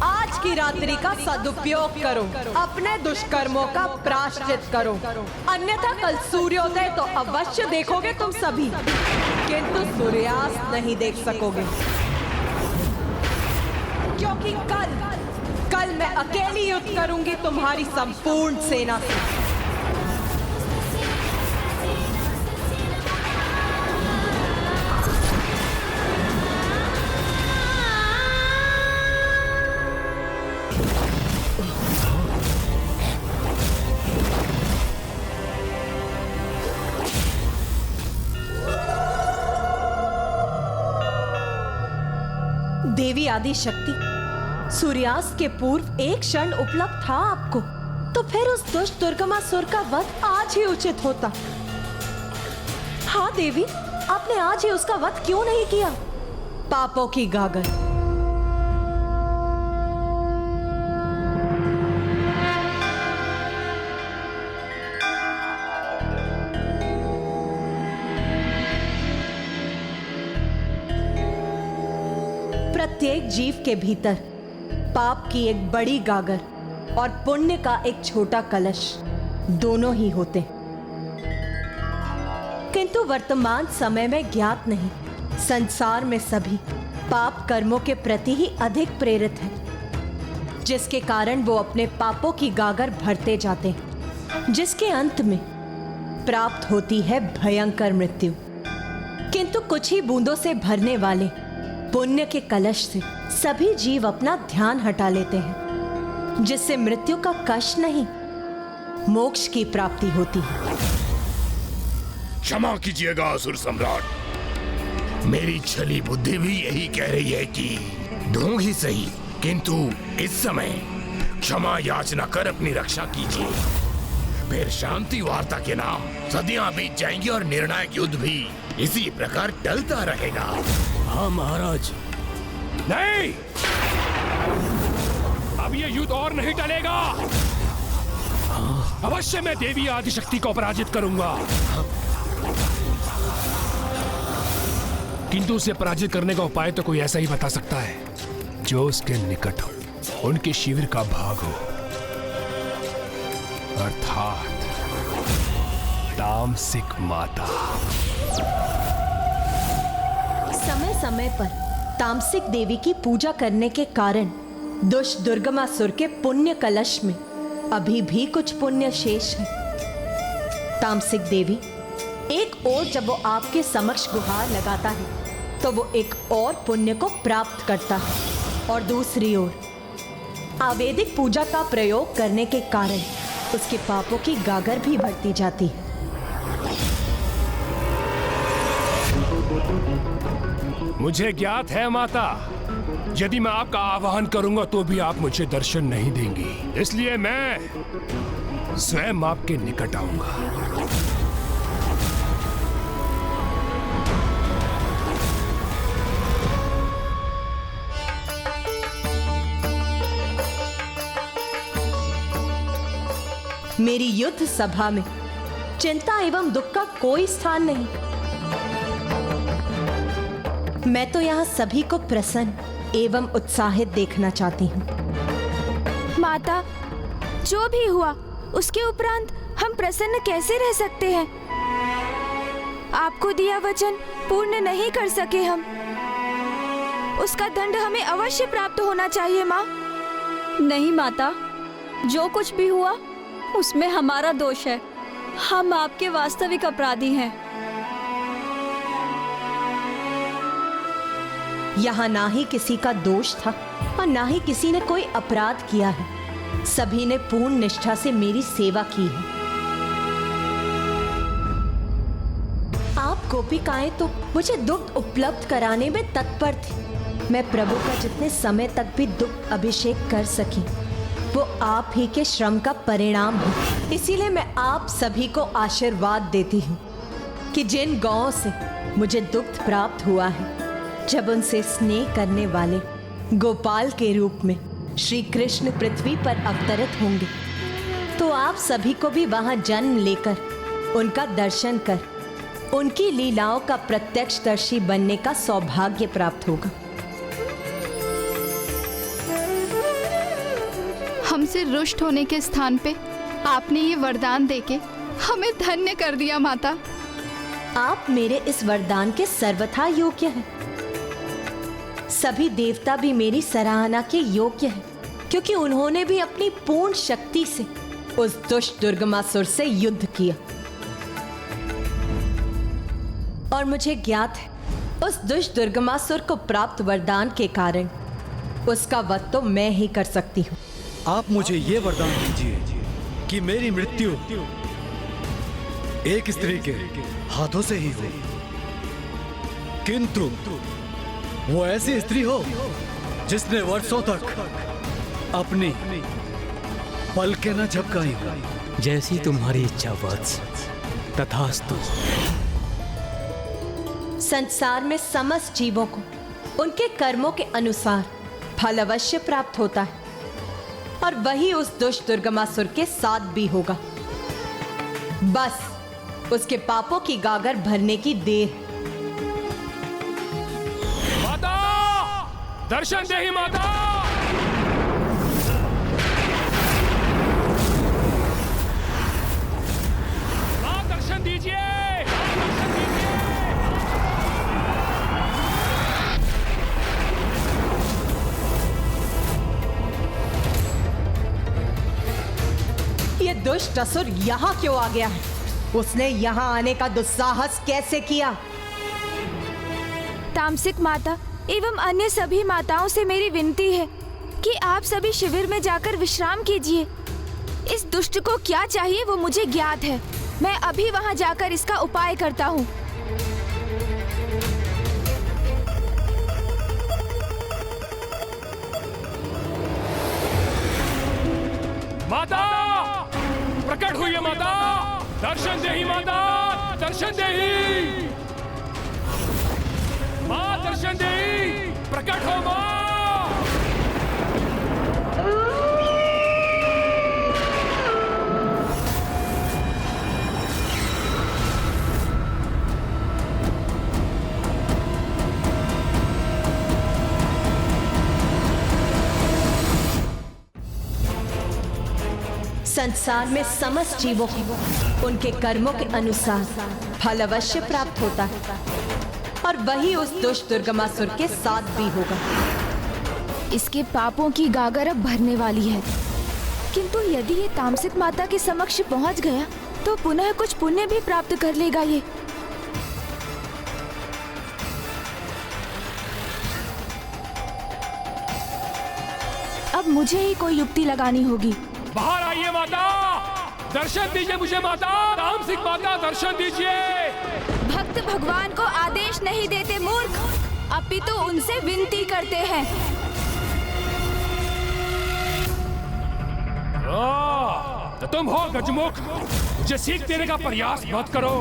आज की रात्रि का सदुपयोग करो, अपने दुष्कर्मों का प्रायश्चित करो, अन्यथा कल सूर्योदय तो अवश्य देखोगे तुम सभी, किंतु सूर्यास्त नहीं देख सकोगे, क्योंकि कल मैं अकेली युद्ध करूंगी तुम्हारी संपूर्ण सेना से। देवी आदि शक्ति, सूर्यास्त के पूर्व एक क्षण उपलब्ध था आपको, तो फिर उस दुष्ट दुर्गमासुर का वध आज ही उचित होता। हाँ देवी, आपने आज ही उसका वध क्यों नहीं किया? पापों की गागल, प्रत्येक जीव के भीतर पाप की एक बड़ी गागर और पुण्य का एक छोटा कलश दोनों ही होते, किंतु वर्तमान समय में ज्ञात नहीं, संसार में सभी पाप कर्मों के प्रति ही अधिक प्रेरित हैं, जिसके कारण वो अपने पापों की गागर भरते जाते हैं, जिसके अंत में प्राप्त होती है भयंकर मृत्यु। किंतु कुछ ही बूंदों से भरने वाले पुण्य के कलश से सभी जीव अपना ध्यान हटा लेते हैं, जिससे मृत्यु का कष्ट नहीं, मोक्ष की प्राप्ति होती है। क्षमा कीजिएगा असुर सम्राट, मेरी छली बुद्धि भी यही कह रही है कि ढूंढ ही सही, किंतु इस समय क्षमा याचना कर अपनी रक्षा कीजिए, फिर शांति वार्ता के नाम सदियां बीत जाएंगी और निर्णायक युद्ध भी इसी प्रकार टलता रहेगा। हाँ महाराज। नहीं, अब ये युद्ध और नहीं टलेगा। अवश्य मैं देवी आदिशक्ति को पराजित करूंगा, किंतु उसे पराजित करने का उपाय तो कोई ऐसा ही बता सकता है जो उसके निकट हो, उनके शिविर का भाग हो, अर्थात तामसिक माता। समय समय पर तामसिक देवी की पूजा करने के कारण दुष्ट दुर्गमासुर के पुण्य कलश में अभी भी कुछ पुण्य शेष है। तामसिक देवी एक ओर जब वो आपके समक्ष गुहार लगाता है तो वो एक और पुण्य को प्राप्त करता है, और दूसरी ओर आवेदिक पूजा का प्रयोग करने के कारण उसके पापों की गागर भी बढ़ती जाती है। मुझे ज्ञात है माता, यदि मैं आपका आवाहन करूंगा तो भी आप मुझे दर्शन नहीं देंगी, इसलिए मैं स्वयं आपके निकट आऊंगा। मेरी युद्ध सभा में चिंता एवं दुख का कोई स्थान नहीं। मैं तो यहाँ सभी को प्रसन्न एवं उत्साहित देखना चाहती हूँ। माता, जो भी हुआ उसके उपरांत हम प्रसन्न कैसे रह सकते हैं? आपको दिया वचन पूर्ण नहीं कर सके हम, उसका दंड हमें अवश्य प्राप्त होना चाहिए माँ। नहीं माता, जो कुछ भी हुआ उसमें हमारा दोष है, हम आपके वास्तविक अपराधी हैं। यहाँ ना ही किसी का दोष था और ना ही किसी ने कोई अपराध किया है, सभी ने पूर्ण निष्ठा से मेरी सेवा की है। आप गोपिकाएं तो मुझे दुग्ध उपलब्ध कराने में तत्पर थी। मैं प्रभु का जितने समय तक भी दुग्ध अभिषेक कर सकी वो आप ही के श्रम का परिणाम है। इसीलिए मैं आप सभी को आशीर्वाद देती हूँ कि जिन गौओं से मुझे दुग्ध प्राप्त हुआ है, जब उनसे स्नेह करने वाले गोपाल के रूप में श्री कृष्ण पृथ्वी पर अवतरित होंगे, तो आप सभी को भी वहां जन्म लेकर उनका दर्शन कर उनकी लीलाओं का प्रत्यक्षदर्शी बनने का सौभाग्य प्राप्त होगा। हमसे रुष्ट होने के स्थान पे आपने ये वरदान देके हमें धन्य कर दिया माता। आप मेरे इस वरदान के सर्वथा योग्य हैं। सभी देवता भी मेरी सराहना के योग्य हैं, क्योंकि उन्होंने भी अपनी पूर्ण शक्ति से उस दुष्ट दुर्गमासुर से युद्ध किया। और मुझे ज्ञात है उस दुष्ट दुर्गमासुर को प्राप्त वरदान के कारण उसका वध तो मैं ही कर सकती हूँ। आप मुझे ये वरदान दीजिए कि मेरी मृत्यु एक स्त्री के हाथों से ही हो, किंतु वो ऐसी स्त्री हो जिसने वर्षों तक अपनी पलकें न झपकाई हो। जैसी तुम्हारी इच्छा वत्स, तथास्तु। संसार में समस्त जीवों को उनके कर्मों के अनुसार फल अवश्य प्राप्त होता है, और वही उस दुष्ट दुर्गमासुर के साथ भी होगा। बस उसके पापों की गागर भरने की देर। माता, दर्शन दे ही माता। मां दर्शन दीजिए। ये दुष्ट असुर यहाँ क्यों आ गया है? उसने यहाँ आने का दुस्साहस कैसे किया? तामसिक माता एवं अन्य सभी माताओं से मेरी विनती है कि आप सभी शिविर में जाकर विश्राम कीजिए। इस दुष्ट को क्या चाहिए वो मुझे ज्ञात है। मैं अभी वहां जाकर इसका उपाय करता हूँ। माता प्रकट हुई है माता। दर्शन दे ही माता। दर्शन दे ही मां। दर्शन दे ही। प्रकट हो मां। संसार में समस्त जीवों को उनके कर्मों के अनुसार फल अवश्य प्राप्त होता है और वही उस दुष्ट दुर्गमासुर के साथ भी होगा। इसके पापों की गागर अब भरने वाली है, किंतु यदि ये तामसिक माता के समक्ष पहुंच गया तो पुनः कुछ पुण्य भी प्राप्त कर लेगा ये। अब मुझे ही कोई युक्ति लगानी होगी। बाहर आइए माता। दर्शन दीजिए मुझे माता। तामसिक माता दर्शन दीजिए। भक्त भगवान को आदेश नहीं देते मूर्ख, अपितु उनसे विनती करते हैं। तो तुम हो गजमुख। मुझे सीख देने का प्रयास मत करो।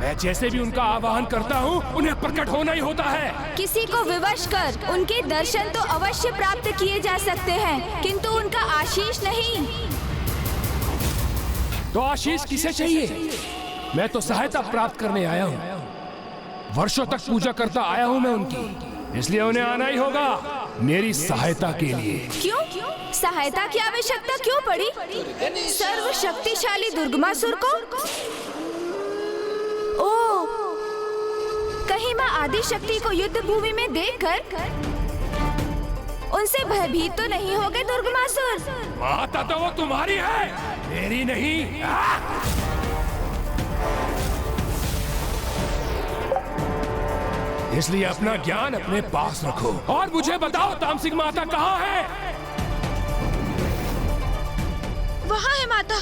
मैं जैसे भी उनका आवाहन करता हूँ उन्हें प्रकट होना ही होता है। किसी को विवश कर उनके दर्शन तो अवश्य प्राप्त किए जा सकते हैं, किंतु उनका आशीष नहीं। तो आशीष किसे चाहिए? मैं तो सहायता प्राप्त करने आया हूँ। वर्षों तक पूजा करता आया हूँ मैं उनकी, इसलिए उन्हें आना ही होगा मेरी सहायता के लिए। क्यों? सहायता की आवश्यकता क्यों पड़ी? सर्वशक्तिशाली दुर्गमासुर को? ओ, कहीं मां आदिशक्ति को युद्ध भूमि में देखकर उनसे भयभीत तो नहीं हो गए दुर्गमासुर? माता तो वो तुम्हारी है, मेरी नहीं। इसलिए अपना ज्ञान अपने पास रखो और मुझे बताओ तामसिक माता कहाँ है? वहाँ है माता।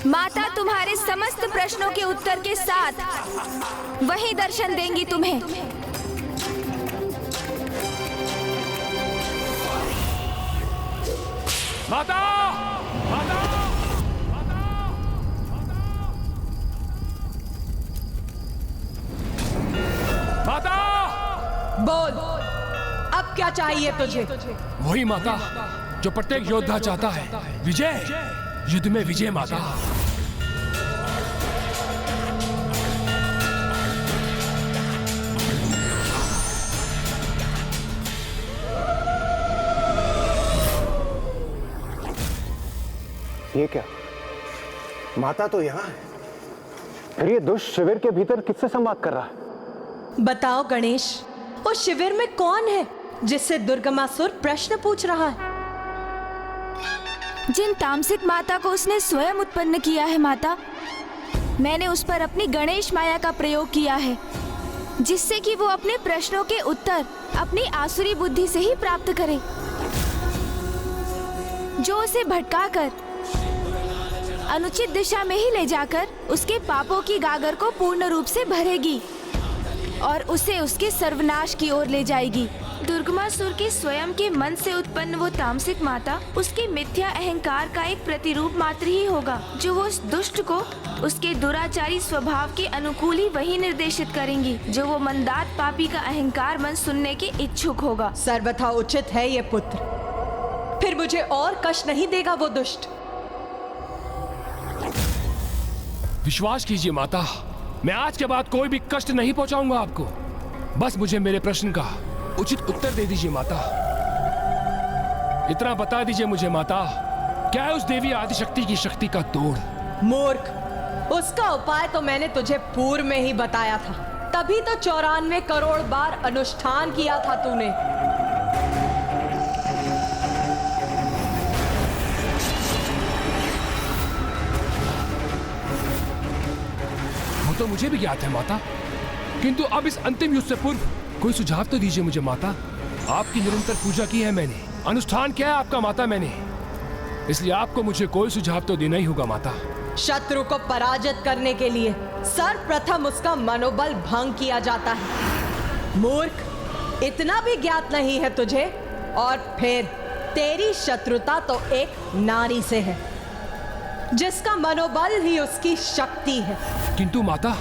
माता तुम्हारे समस्त प्रश्नों के उत्तर के साथ वही दर्शन देंगी तुम्हें। माता! माता! माता! बोल, अब क्या चाहिए तुझे? वही माता जो प्रत्येक योद्धा चाहता है, विजय। युद्ध में विजय माता। ये क्या? माता तो यहाँ है, फिर ये दुष्ट शिविर के भीतर किससे संवाद कर रहा है? बताओ गणेश, उस शिविर में कौन है जिससे दुर्गमासुर प्रश्न पूछ रहा है? जिन तामसिक माता को उसने स्वयं उत्पन्न किया है माता, मैंने उस पर अपनी गणेश माया का प्रयोग किया है, जिससे कि वो अपने प्रश्नों के उत्तर अपनी आसुरी बुद्धि से ही प्राप्त करे, जो उसे भटकाकर अनुचित दिशा में ही ले जाकर उसके पापों की गागर को पूर्ण रूप से भरेगी और उसे उसके सर्वनाश की ओर ले जाएगी। दुर्गमासुर के स्वयं के मन से उत्पन्न वो तामसिक माता उसके मिथ्या अहंकार का एक प्रतिरूप मात्र ही होगा, जो वो उस दुष्ट को उसके दुराचारी स्वभाव के अनुकूल ही वही निर्देशित करेंगी, जो वो मंदात पापी का अहंकार मन सुनने के इच्छुक होगा। सर्वथा उचित है ये पुत्र, फिर मुझे और कष्ट नहीं देगा वो दुष्ट। विश्वास कीजिए माता, मैं आज के बाद कोई भी कष्ट नहीं पहुंचाऊंगा आपको। बस मुझे मेरे प्रश्न का उचित उत्तर दे दीजिए माता। इतना बता दीजिए मुझे माता, क्या है उस देवी आदिशक्ति की शक्ति का तोड़? मूर्ख, उसका उपाय तो मैंने तुझे पूर्व में ही बताया था, तभी तो 94 करोड़ बार अनुष्ठान किया था तूने। वो तो मुझे भी ज्ञात है माता, किंतु अब इस अंतिम युद्ध से पूर्व कोई सुझाव तो दीजिए मुझे माता। आपकी निरंतर पूजा की है मैंने, अनुष्ठान किया है आपका माता मैंने, इसलिए आपको मुझे कोई सुझाव तो देना ही होगा माता। शत्रु को पराजित करने के लिए सर्वप्रथम उसका मनोबल भंग किया जाता है। मूर्ख, इतना भी ज्ञात नहीं है तुझे? और फिर तेरी शत्रुता तो एक नारी से है, जिसका मनोबल ही उसकी शक्ति है। किंतु माता,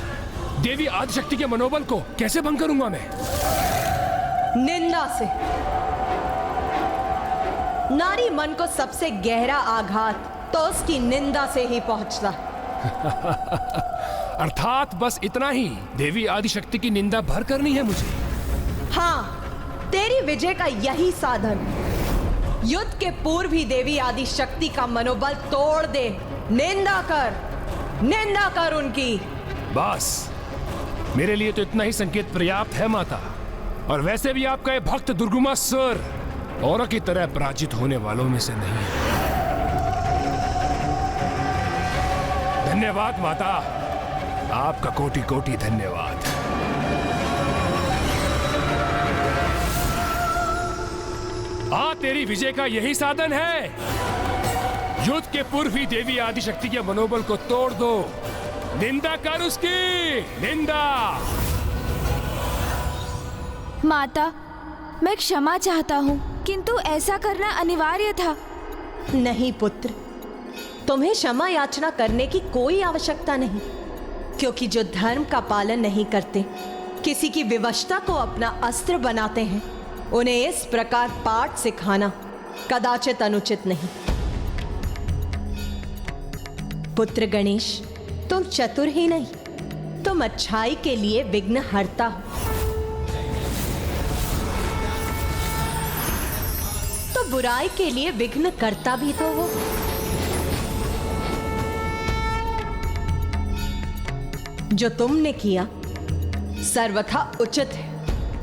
देवी आदिशक्ति के मनोबल को कैसे भंग करूंगा मैं? निंदा से। नारी मन को सबसे गहरा आघात तो उसकी निंदा से ही पहुंचता। अर्थात बस इतना ही, देवी आदिशक्ति की निंदा भर करनी है मुझे? हाँ, तेरी विजय का यही साधन। युद्ध के पूर्व ही देवी आदिशक्ति का मनोबल तोड़ दे। निंदा कर उनकी। बस मेरे लिए तो इतना ही संकेत पर्याप्त है माता। और वैसे भी आपका ये भक्त दुर्गमासुर औरों की तरह पराजित होने वालों में से नहीं है। धन्यवाद माता, आपका कोटि कोटि धन्यवाद। तेरी विजय का यही साधन है। युद्ध के पूर्व ही देवी आदिशक्ति के मनोबल को तोड़ दो। निंदा कर उसकी, निंदा। माता, मैं क्षमा चाहता हूँ, किंतु ऐसा करना अनिवार्य था। नहीं पुत्र, तुम्हें क्षमा याचना करने की कोई आवश्यकता नहीं, क्योंकि जो धर्म का पालन नहीं करते, किसी की विवशता को अपना अस्त्र बनाते हैं, उन्हें इस प्रकार पाठ सिखाना कदाचित अनुचित नहीं। पुत्र गणेश, तुम चतुर ही नहीं, तुम अच्छाई के लिए विघ्न हरता हो। तो बुराई के लिए विघ्न करता भी तो हो। जो तुमने किया सर्वथा उचित है।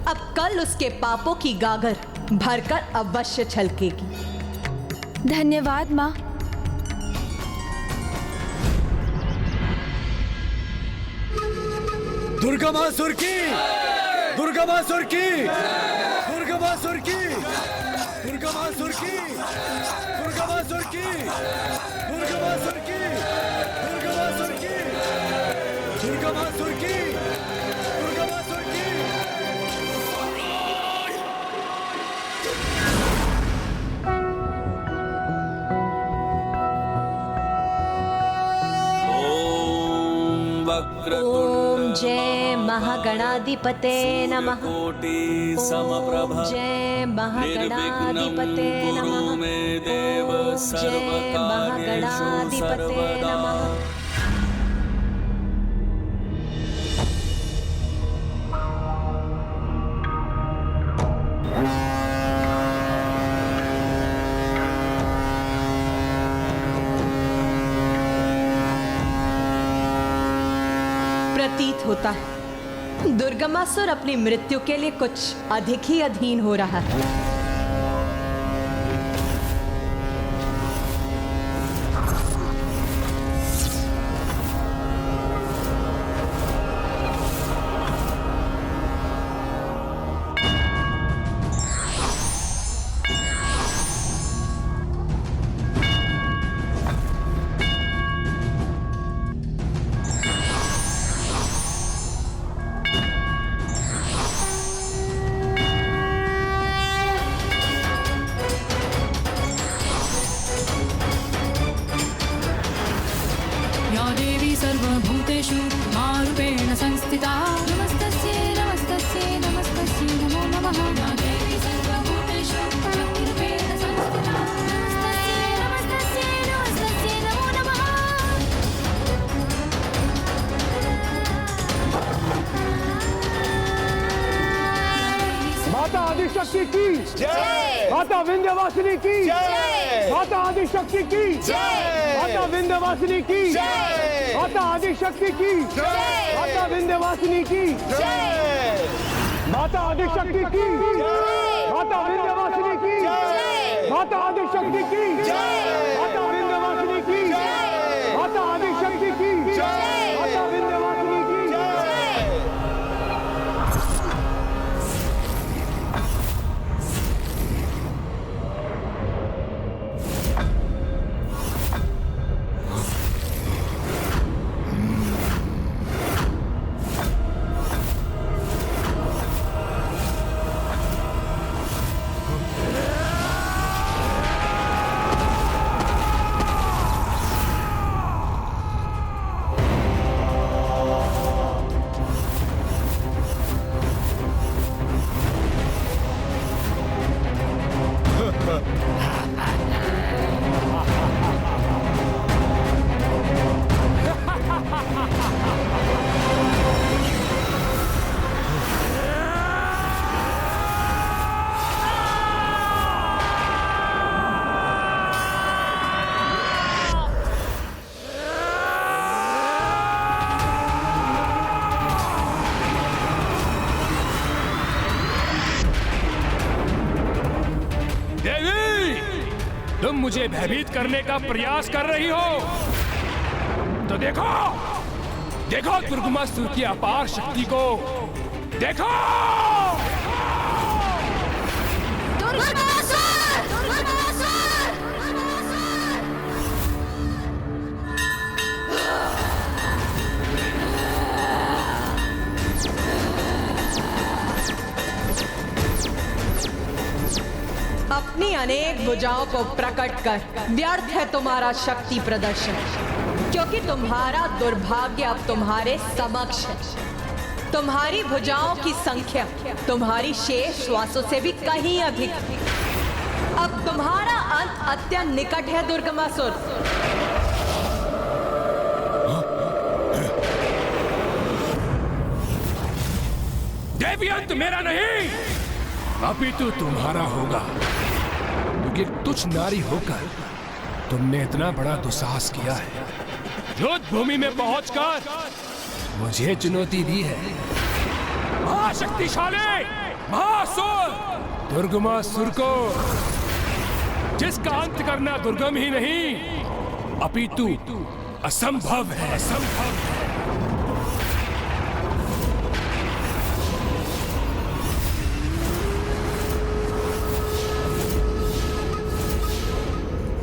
अब कल उसके पापों की गागर भरकर अवश्य छलकेगी। धन्यवाद माँ। दुर्गमासुर की, दुर्गमासुर की, दुर्गमासुर की, दुर्गमासुर की, दुर्गमासुर की, दुर्गमासुर की, दुर्गमासुर की, दुर्गमासुर की, दुर्गमासुर की। ओम जय महागणाधिपते नमः। ओम जय महागणाधिपते नमः। ओम जय महागणाधिपते नमः। प्रतीत होता है दुर्गमासुर अपनी मृत्यु के लिए कुछ अधिक ही अधीन हो रहा है। शक्ति की जय। माता विंध्यवासिनी की जय। माता आदिशक्ति की जय। माता विंध्यवासिनी की जय। माता आदिशक्ति की जय। माता विंध्यवासिनी की जय। माता आदिशक्ति की माता विंध्यवासिनी की माता आदिशक्ति की माता विंध्यवासिनी की माता आदिशक्ति की माता विंध्यवासिनी की तुम मुझे भयभीत करने का प्रयास कर रही हो तो देखो देखो दुर्गमासुर की अपार शक्ति को देखो। अपनी अनेक भुजाओं को प्रकट कर व्यर्थ है तुम्हारा शक्ति प्रदर्शन, क्योंकि तुम्हारा दुर्भाग्य अब तुम्हारे समक्ष है। तुम्हारी भुजाओं की संख्या तुम्हारी शेष श्वासों से भी कहीं अधिक है। अब तुम्हारा अंत अत्यंत निकट है दुर्गमासुर। देवी अंत मेरा नहीं अपितु तुम्हारा होगा, क्योंकि तुच्छ नारी होकर तुमने इतना बड़ा दुस्साहस किया है। युद्ध भूमि में पहुंचकर मुझे चुनौती दी है। महाशक्तिशाली महासुर दुर्गमासुर को, जिसका अंत करना दुर्गम ही नहीं अपितु असंभव है। असंभव है।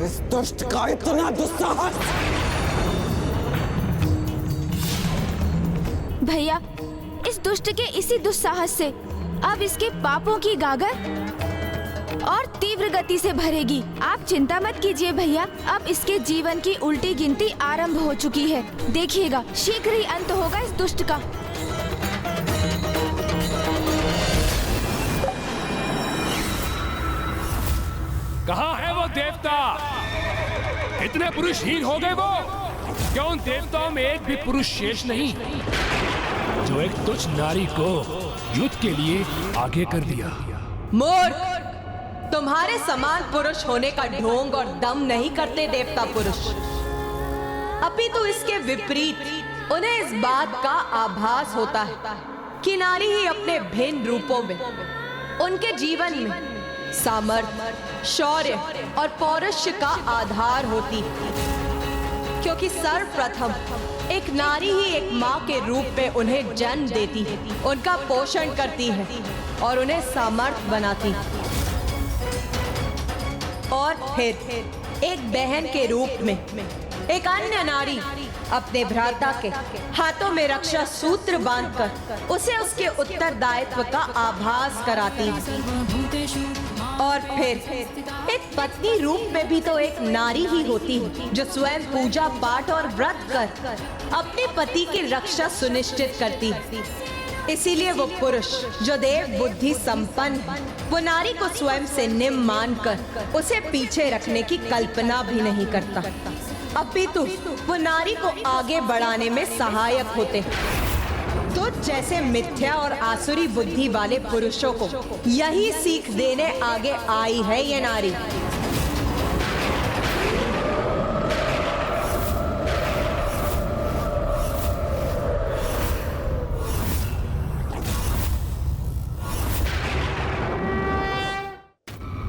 इस दुष्ट का इतना दुस्साहस। भैया, इस दुष्ट के इसी दुस्साहस से अब इसके पापों की गागर और तीव्र गति से भरेगी। आप चिंता मत कीजिए भैया, अब इसके जीवन की उल्टी गिनती आरंभ हो चुकी है। देखिएगा शीघ्र ही अंत होगा इस दुष्ट का। कहाँ है वो देवता? इतने पुरुषहीन हो गए वो? क्या उन देवताओं में एक भी पुरुष शेष नहीं जो एक तुच्छ नारी को युद्ध के लिए आगे कर दिया? मूर्ख, तुम्हारे समान पुरुष होने का ढोंग और दम नहीं करते देवता पुरुष। अपितु इसके विपरीत उन्हें इस बात का आभास होता है कि नारी ही अपने भिन्न रूपों में उनके जीवन में सामर्थ्य, शौर्य और पौरुष का आधार होती है, क्योंकि सर्वप्रथम एक नारी ही एक माँ के रूप में उन्हें जन्म देती है, उनका पोषण करती है और उन्हें सामर्थ्य बनाती है, और फिर एक बहन के रूप में एक अन्य नारी अपने भ्राता के हाथों में रक्षा सूत्र बांधकर उसे उसके उत्तरदायित्व का आभास कराती है। और फिर एक पत्नी रूप में भी तो एक नारी ही होती है जो स्वयं पूजा पाठ और व्रत कर अपने पति की रक्षा सुनिश्चित करती है। इसीलिए वो पुरुष जो देव बुद्धि संपन्न है, वो नारी को स्वयं से निम्न मानकर उसे पीछे रखने की कल्पना भी नहीं करता, अपितु वो नारी को आगे बढ़ाने में सहायक होते हैं। तुझ जैसे मिथ्या और आसुरी बुद्धि वाले पुरुषों को यही सीख देने आगे आई है ये नारी।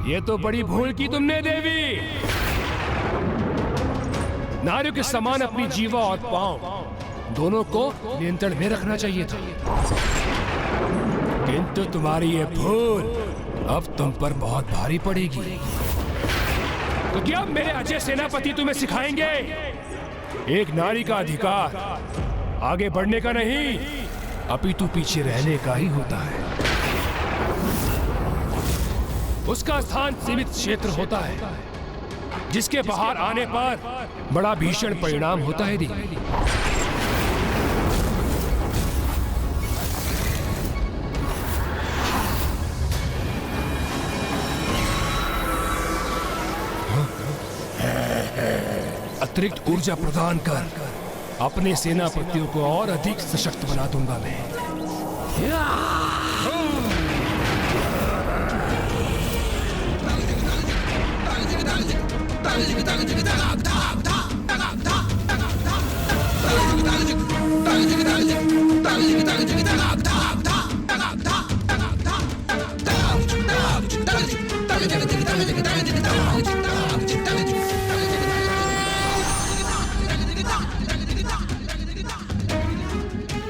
ये तो बड़ी भूल की तुमने देवी। नारियों के समान अपनी जीवा और पांव दोनों को नियंत्रण में रखना चाहिए था, किंतु तुम्हारी ये भूल अब तुम पर बहुत भारी पड़ेगी। तो क्या मेरे अजय सेनापति तुम्हें सिखाएंगे एक नारी का अधिकार आगे बढ़ने का नहीं, अपितु पीछे रहने का ही होता है। उसका स्थान सीमित क्षेत्र होता है जिसके बाहर आने पर बड़ा भीषण परिणाम होता है देवी। अतिरिक्त ऊर्जा प्रदान कर अपने सेनापतियों को और अधिक सशक्त बना दूंगा मैं।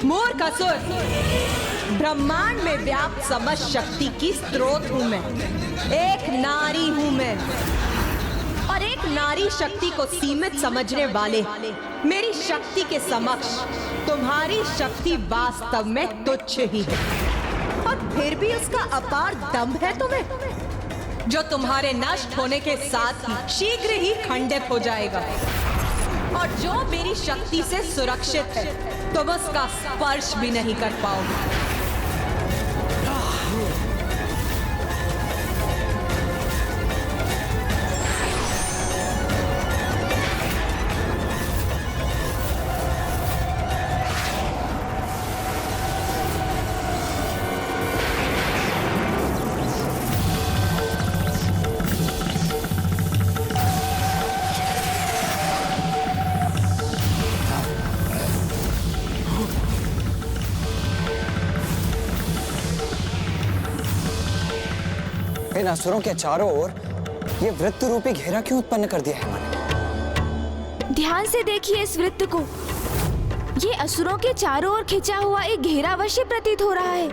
मूर्ख असुर, ब्रह्मांड में व्याप्त समस्त शक्ति की स्रोत हूं मैं, एक नारी हूं मैं, और एक नारी शक्ति को सीमित समझने वाले मेरी शक्ति के समक्ष तुम्हारी शक्ति वास्तव में तुच्छ ही है। और फिर भी उसका अपार दम्भ है तुम्हें, जो तुम्हारे नष्ट होने के साथ ही शीघ्र ही खंडित हो जाएगा। और जो मेरी शक्ति से सुरक्षित है तुम उसका स्पर्श भी नहीं कर पाओगे। इन असुरों के चारों ओर ये वृत्त रूपी घेरा क्यों उत्पन्न कर दिया है मैंने? ध्यान से देखिए इस वृत्त को। ये असुरों के चारों ओर खिंचा हुआ एक घेरा अवश्य प्रतीत हो रहा है,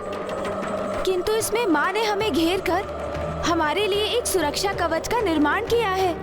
किंतु इसमें माँ ने हमें घेर कर हमारे लिए एक सुरक्षा कवच का निर्माण किया है।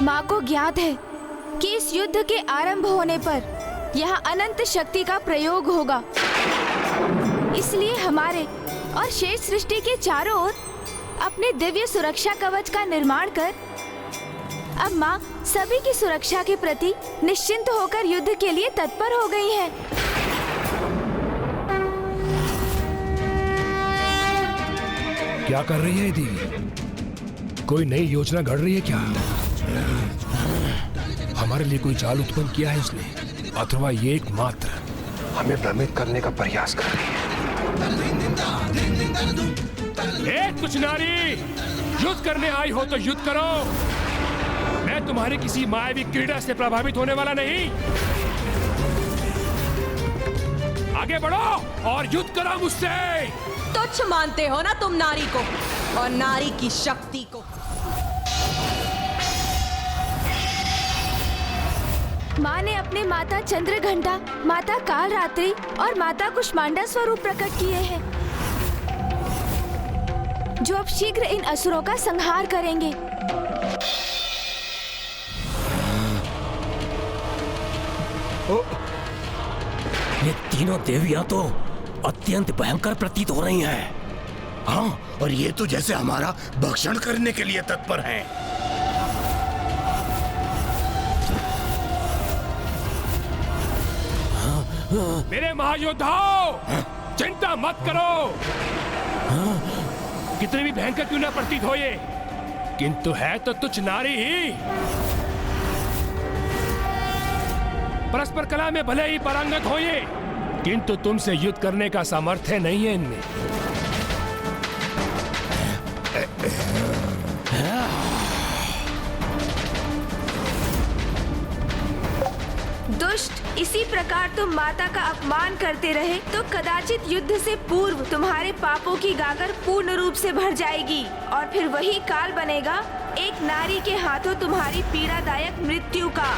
माँ को ज्ञात है कि इस युद्ध के आरंभ होने पर यहाँ अनंत शक्ति का प्रयोग होगा, इसलिए हमारे और शेष सृष्टि के चारों ओर अपने दिव्य सुरक्षा कवच का निर्माण कर अब माँ सभी की सुरक्षा के प्रति निश्चिंत होकर युद्ध के लिए तत्पर हो गई है। क्या कर रही है देवी? कोई नई योजना घड़ रही है क्या? हमारे लिए कोई जाल उत्पन्न किया है उसने, अथवा ये एकमात्र हमें भ्रमित करने का प्रयास कर रही है। कुछ नारी, युद्ध करने आई हो तो युद्ध करो। मैं तुम्हारी किसी मायावी क्रीड़ा से प्रभावित होने वाला नहीं। आगे बढ़ो और युद्ध करो मुझसे। तुच्छ मानते हो ना तुम नारी को और नारी की शक्ति को। माँ ने अपने माता चंद्रघंटा, माता कालरात्रि और माता कुष्मांडा स्वरूप प्रकट किए हैं, जो अब शीघ्र इन असुरों का संहार करेंगे। ये तीनों देवियां तो अत्यंत भयंकर प्रतीत हो रही हैं। हाँ, और ये तो जैसे हमारा भक्षण करने के लिए तत्पर हैं। मेरे महायोद्धाओं, चिंता मत करो। कितनी भी भयंकर क्यों ना प्रतीत हो ये, किंतु है तो तुच्छ नारी ही। परस्पर कला में भले ही पारंगत हो ये, किंतु तुमसे युद्ध करने का सामर्थ्य नहीं है इनमें। दुष्ट, इसी प्रकार तुम माता का अपमान करते रहे तो कदाचित युद्ध से पूर्व तुम्हारे पापों की गागर पूर्ण रूप से भर जाएगी और फिर वही काल बनेगा एक नारी के हाथों तुम्हारी पीड़ादायक मृत्यु का।